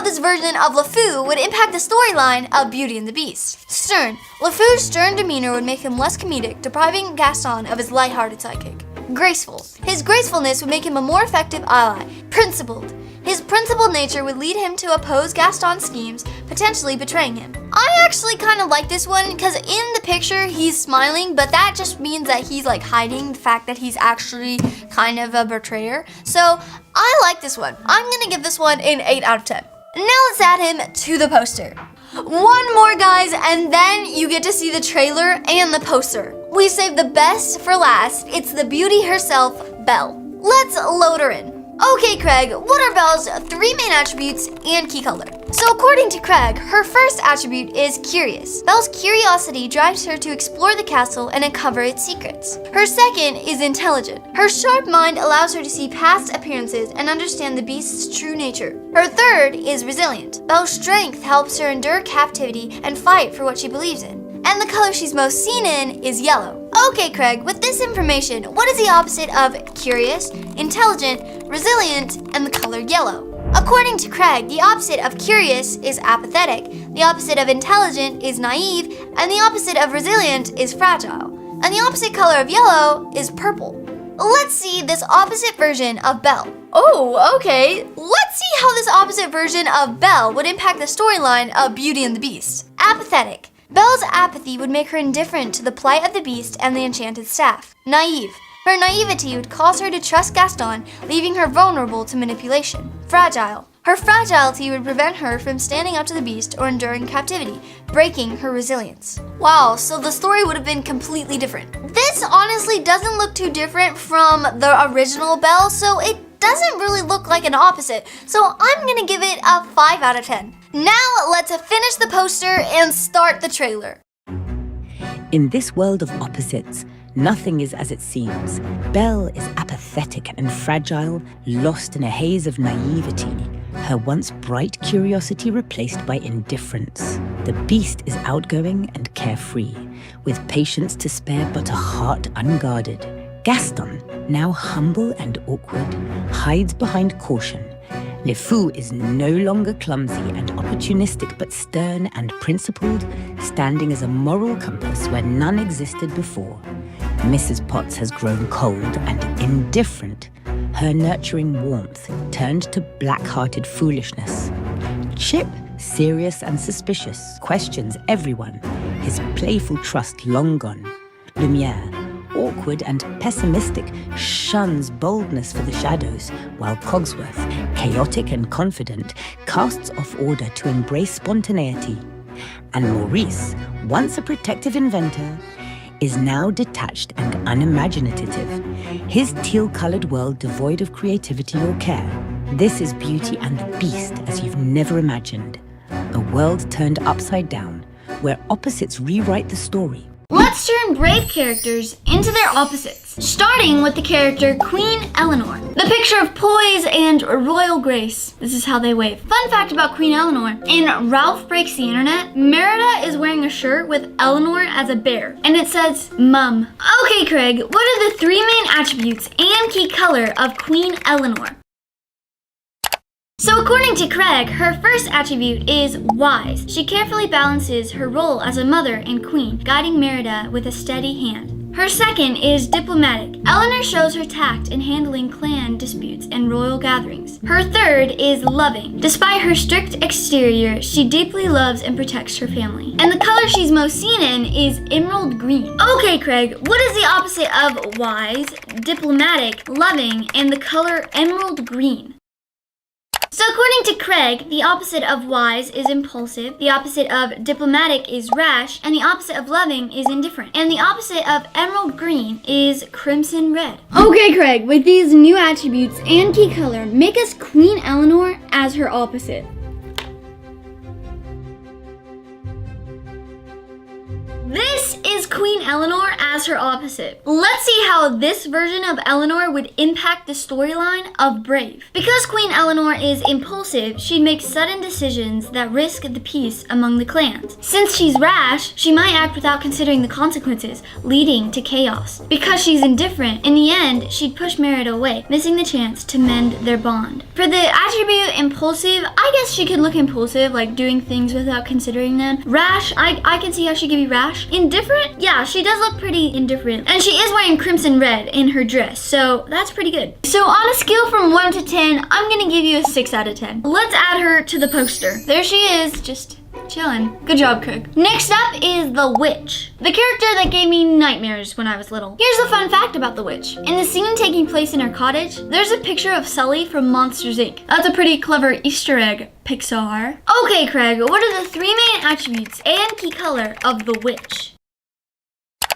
this version of LeFou would impact the storyline of Beauty and the Beast. Stern. LeFou's stern demeanor would make him less comedic, depriving Gaston of his lighthearted sidekick. Graceful. His gracefulness would make him a more effective ally. Principled. His principled nature would lead him to oppose Gaston's schemes, potentially betraying him. I actually kind of like this one because in the picture he's smiling, but that just means that he's hiding the fact that he's actually kind of a betrayer. So I like this one. I'm gonna give this one an 8 out of 10. Now let's add him to the poster. One more, guys, and then you get to see the trailer and the poster. We saved the best for last. It's the beauty herself, Belle. Let's load her in. Okay, Craig, what are Belle's 3 main attributes and key color? So according to Craig, her first attribute is curious. Belle's curiosity drives her to explore the castle and uncover its secrets. Her second is intelligent. Her sharp mind allows her to see past appearances and understand the beast's true nature. Her third is resilient. Belle's strength helps her endure captivity and fight for what she believes in. And the color she's most seen in is yellow. Okay, Craig, with this information, what is the opposite of curious, intelligent, resilient, and the color yellow? According to Craig, the opposite of curious is apathetic, the opposite of intelligent is naive, and the opposite of resilient is fragile. And the opposite color of yellow is purple. Let's see this opposite version of Belle. Oh, okay. Let's see how this opposite version of Belle would impact the storyline of Beauty and the Beast. Apathetic. Belle's apathy would make her indifferent to the plight of the Beast and the enchanted staff. Naive. Her naivety would cause her to trust Gaston, leaving her vulnerable to manipulation. Fragile. Her fragility would prevent her from standing up to the Beast or enduring captivity, breaking her resilience. Wow, so the story would have been completely different. This honestly doesn't look too different from the original Belle, so it doesn't really look like an opposite. So I'm gonna give it a 5 out of 10. Now let's finish the poster and start the trailer. In this world of opposites, nothing is as it seems. Belle is apathetic and fragile, lost in a haze of naivety. Her once bright curiosity replaced by indifference. The Beast is outgoing and carefree, with patience to spare but a heart unguarded. Gaston, now humble and awkward, hides behind caution. LeFou is no longer clumsy and opportunistic but stern and principled, standing as a moral compass where none existed before. Mrs. Potts has grown cold and indifferent, her nurturing warmth turned to black-hearted foolishness. Chip, serious and suspicious, questions everyone, his playful trust long gone. Lumiere, awkward and pessimistic, shuns boldness for the shadows, while Cogsworth, chaotic and confident, casts off order to embrace spontaneity. And Maurice, once a protective inventor, is now detached and unimaginative, his teal-colored world devoid of creativity or care. This is Beauty and the Beast as you've never imagined. A world turned upside down, where opposites rewrite the story. Let's turn brave characters into their opposites, starting with the character Queen Eleanor. The picture of poise and royal grace. This is how they wave. Fun fact about Queen Eleanor. In Ralph Breaks the Internet, Merida is wearing a shirt with Eleanor as a bear, and it says, Mum. Okay, Craig, what are the three main attributes and key color of Queen Eleanor? So according to Craig, her first attribute is wise. She carefully balances her role as a mother and queen, guiding Merida with a steady hand. Her second is diplomatic. Eleanor shows her tact in handling clan disputes and royal gatherings. Her third is loving. Despite her strict exterior, she deeply loves and protects her family. And the color she's most seen in is emerald green. Okay, Craig, what is the opposite of wise, diplomatic, loving, and the color emerald green? So according to Craig, the opposite of wise is impulsive, the opposite of diplomatic is rash, and the opposite of loving is indifferent. And the opposite of emerald green is crimson red. Okay, Craig, with these new attributes and key color, make us Queen Eleanor as her opposite. This is Queen Eleanor as her opposite. Let's see how this version of Eleanor would impact the storyline of Brave. Because Queen Eleanor is impulsive, she'd make sudden decisions that risk the peace among the clans. Since she's rash, she might act without considering the consequences, leading to chaos. Because she's indifferent, in the end, she'd push Merida away, missing the chance to mend their bond. For the attribute impulsive, I guess she could look impulsive, like doing things without considering them. Rash, I can see how she could be rash. Indifferent? Yeah, she does look pretty indifferent. And she is wearing crimson red in her dress, so that's pretty good. So on a scale from 1 to 10, I'm gonna give you a 6 out of 10. Let's add her to the poster. There she is, just chilling. Good job, Craig. Next up is the witch. The character that gave me nightmares when I was little. Here's a fun fact about the witch. In the scene taking place in her cottage, there's a picture of Sully from Monsters, Inc. That's a pretty clever Easter egg, Pixar. Okay, Craig, what are the three main attributes and key color of the witch?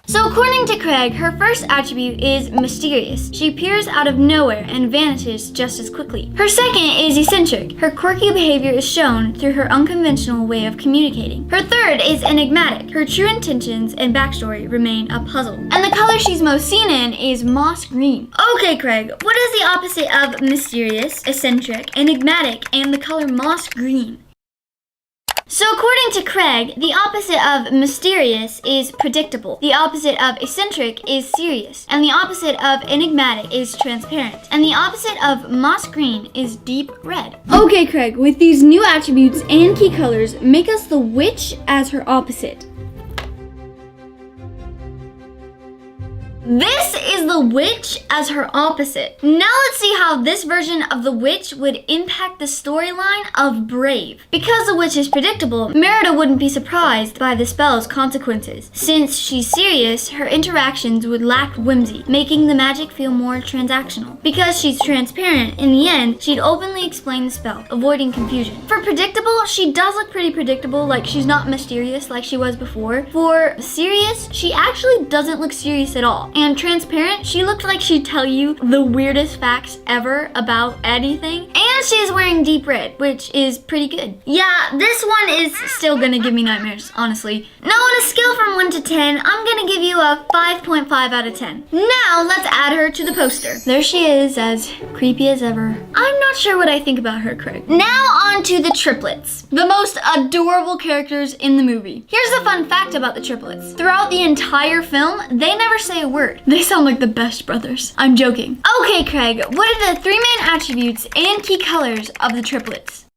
So according to Craig, her first attribute is mysterious. She appears out of nowhere and vanishes just as quickly. Her second is eccentric. Her quirky behavior is shown through her unconventional way of communicating. Her third is enigmatic. Her true intentions and backstory remain a puzzle. And the color she's most seen in is moss green. Okay, Craig, what is the opposite of mysterious, eccentric, enigmatic, and the color moss green? So according to Craig, the opposite of mysterious is predictable, the opposite of eccentric is serious, and the opposite of enigmatic is transparent, and the opposite of moss green is deep red. Okay, Craig, with these new attributes and key colors, make us the witch as her opposite. This is the witch as her opposite. Now let's see how this version of the witch would impact the storyline of Brave. Because the witch is predictable, Merida wouldn't be surprised by the spell's consequences. Since she's serious, her interactions would lack whimsy, making the magic feel more transactional. Because she's transparent, in the end, she'd openly explain the spell, avoiding confusion. For predictable, she does look pretty predictable, like she's not mysterious like she was before. For serious, she actually doesn't look serious at all. And transparent, she looked like she'd tell you the weirdest facts ever about anything. And she's wearing deep red, which is pretty good. Yeah, this one is still gonna give me nightmares, honestly. Now on a scale from 1 to 10, I'm gonna give you a 5.5 out of 10. Now let's add her to the poster. There she is, as creepy as ever. I'm not sure what I think about her, Craig. Now on to the triplets, the most adorable characters in the movie. Here's a fun fact about the triplets. Throughout the entire film, they never say a word. They sound like the best brothers. I'm joking. Okay, Craig, what are the three main attributes and key colors of the triplets?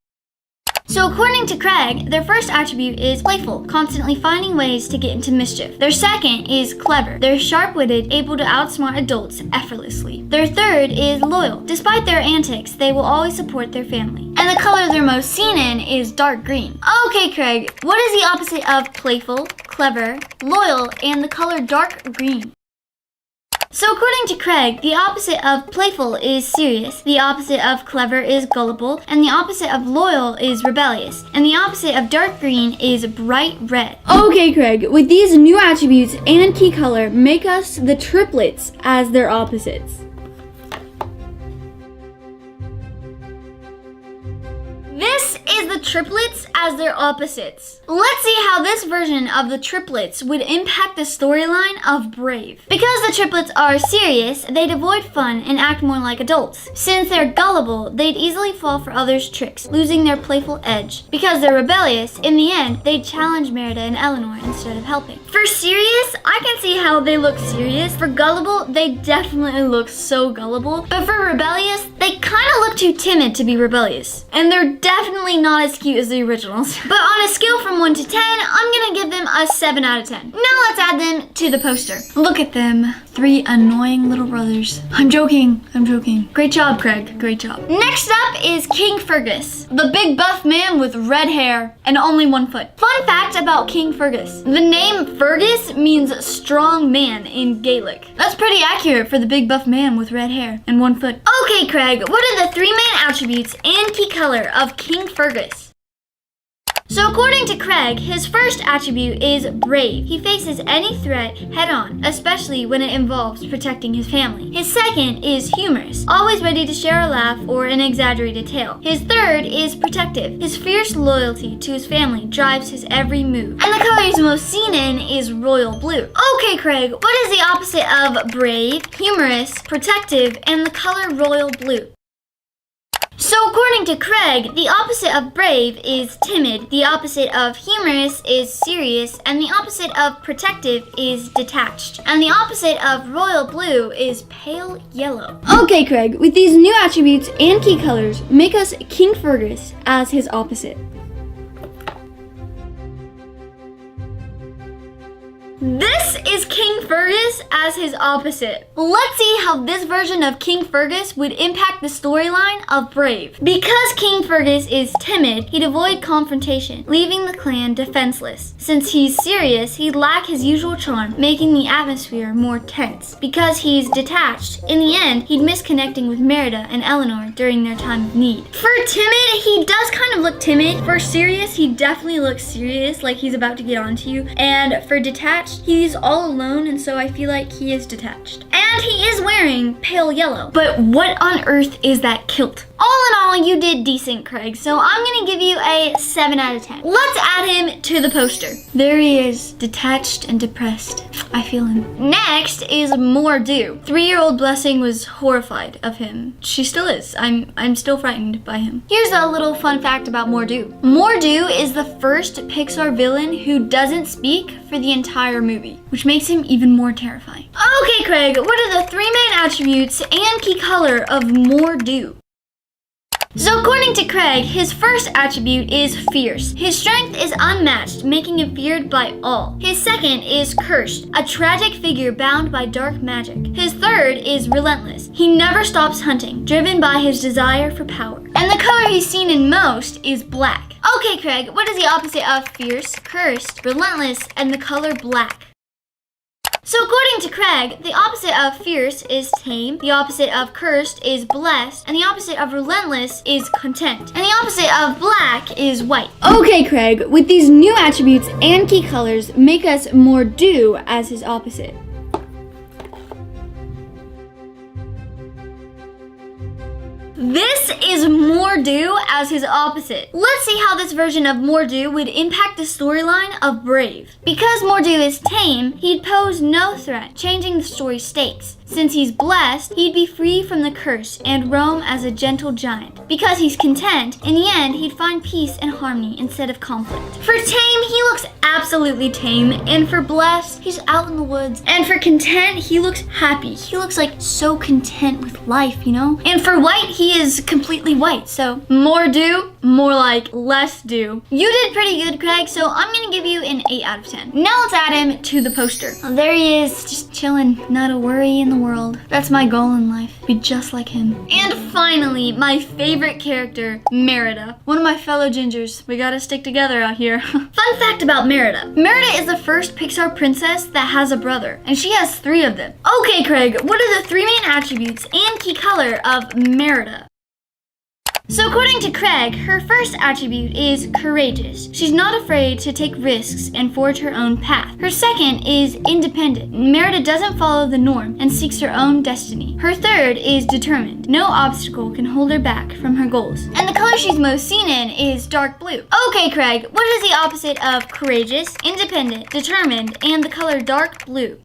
So according to Craig, their first attribute is playful, constantly finding ways to get into mischief. Their second is clever. They're sharp-witted, able to outsmart adults effortlessly. Their third is loyal. Despite their antics, they will always support their family. And the color they're most seen in is dark green. Okay, Craig, what is the opposite of playful, clever, loyal, and the color dark green? So according to Craig, the opposite of playful is serious, the opposite of clever is gullible, and the opposite of loyal is rebellious, and the opposite of dark green is bright red. Okay, Craig, with these new attributes and key color, make us the triplets as their opposites. This is the triplets as their opposites. Let's see how this version of the triplets would impact the storyline of Brave. Because the triplets are serious, they'd avoid fun and act more like adults. Since they're gullible, they'd easily fall for others' tricks, losing their playful edge. Because they're rebellious, in the end, they'd challenge Merida and Eleanor instead of helping. For serious, I can see how they look serious. For gullible, they definitely look so gullible. But for rebellious, they kind of look too timid to be rebellious. And they're definitely not as cute as the originals. But on a scale from 1 to 10, I'm gonna give them a 7 out of 10. Now let's add them to the poster. Look at them. 3 annoying little brothers. I'm joking. Great job, Craig. Great job. Next up is King Fergus, the big buff man with red hair and only 1 foot. Fun fact about King Fergus. The name Fergus means strong man in Gaelic. That's pretty accurate for the big buff man with red hair and 1 foot. Okay, Craig, what are the 3 main attributes and key color of King Fergus? So according to Craig, his first attribute is brave. He faces any threat head on, especially when it involves protecting his family. His second is humorous, always ready to share a laugh or an exaggerated tale. His third is protective. His fierce loyalty to his family drives his every move. And the color he's most seen in is royal blue. Okay, Craig, what is the opposite of brave, humorous, protective, and the color royal blue? So according to Craig, the opposite of brave is timid, the opposite of humorous is serious, and the opposite of protective is detached. And the opposite of royal blue is pale yellow. Okay, Craig, with these new attributes and key colors, make us King Fergus as his opposite. This is King Fergus as his opposite. Let's see how this version of King Fergus would impact the storyline of Brave. Because King Fergus is timid, he'd avoid confrontation, leaving the clan defenseless. Since he's serious, he'd lack his usual charm, making the atmosphere more tense. Because he's detached, in the end, he'd miss connecting with Merida and Eleanor during their time of need. For timid, he does kind of look timid. For serious, he definitely looks serious, like he's about to get onto you. And for detached, he's all alone, and so I feel like he is detached. And he is wearing pale yellow. But what on earth is that kilt? All in all, you did decent, Craig, so I'm gonna give you a 7 out of 10. Let's add him to the poster. There he is, detached and depressed. I feel him. Next is Mordew. 3-year-old Blessing was horrified of him. She still is. I'm still frightened by him. Here's a little fun fact about Mordew. Mordew is the first Pixar villain who doesn't speak for the entire movie, which makes him even more terrifying. Okay, Craig, what are the 3 main attributes and key color of Mordew? So according to Craig, his first attribute is fierce. His strength is unmatched, making him feared by all. His second is cursed, a tragic figure bound by dark magic. His third is relentless. He never stops hunting, driven by his desire for power. And the color he's seen in most is black. Okay, Craig, what is the opposite of fierce, cursed, relentless, and the color black? So according to Craig, the opposite of fierce is tame, the opposite of cursed is blessed, and the opposite of relentless is content, and the opposite of black is white. Okay, Craig, with these new attributes and key colors, make us Mordew as his opposite. This is Mordew as his opposite. Let's see how this version of Mordew would impact the storyline of Brave. Because Mordew is tame, he'd pose no threat, changing the story's stakes. Since he's blessed, he'd be free from the curse and roam as a gentle giant. Because he's content, in the end, he'd find peace and harmony instead of conflict. For tame, he looks absolutely tame, and for blessed, he's out in the woods. And for content, he looks happy. He looks like so content with life, you know? And for white, he is completely white, so Mordew More like less do. You did pretty good, Craig, so I'm gonna give you an 8 out of 10. Now let's add him to the poster. Oh, there he is, just chilling, not a worry in the world. That's my goal in life, be just like him. And finally, my favorite character, Merida. One of my fellow gingers. We gotta stick together out here. Fun fact about Merida. Merida is the first Pixar princess that has a brother, and she has 3 of them. Okay, Craig, what are the 3 main attributes and key color of Merida? So according to Craig, her first attribute is courageous. She's not afraid to take risks and forge her own path. Her second is independent. Merida doesn't follow the norm and seeks her own destiny. Her third is determined. No obstacle can hold her back from her goals. And the color she's most seen in is dark blue. Okay, Craig, what is the opposite of courageous, independent, determined, and the color dark blue?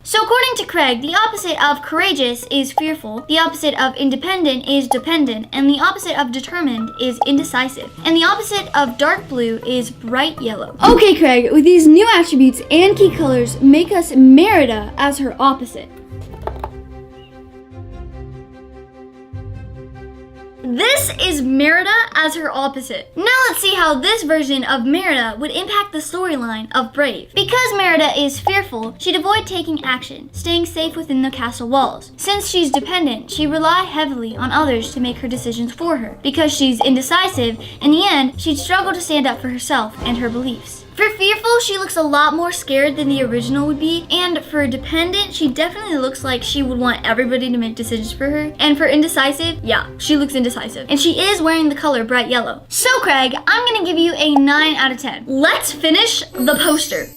So according to Craig, the opposite of courageous is fearful, the opposite of independent is dependent, and the opposite of determined is indecisive, and the opposite of dark blue is bright yellow. Okay, Craig, with these new attributes and key colors, make us Merida as her opposite. This is Merida as her opposite. Now let's see how this version of Merida would impact the storyline of Brave. Because Merida is fearful, she'd avoid taking action, staying safe within the castle walls. Since she's dependent, she relies heavily on others to make her decisions for her. Because she's indecisive, in the end, she'd struggle to stand up for herself and her beliefs. For fearful, she looks a lot more scared than the original would be, and for dependent, she definitely looks like she would want everybody to make decisions for her. And for indecisive, yeah, she looks indecisive. And she is wearing the color bright yellow. So Craig, I'm gonna give you a 9 out of 10. Let's finish the poster.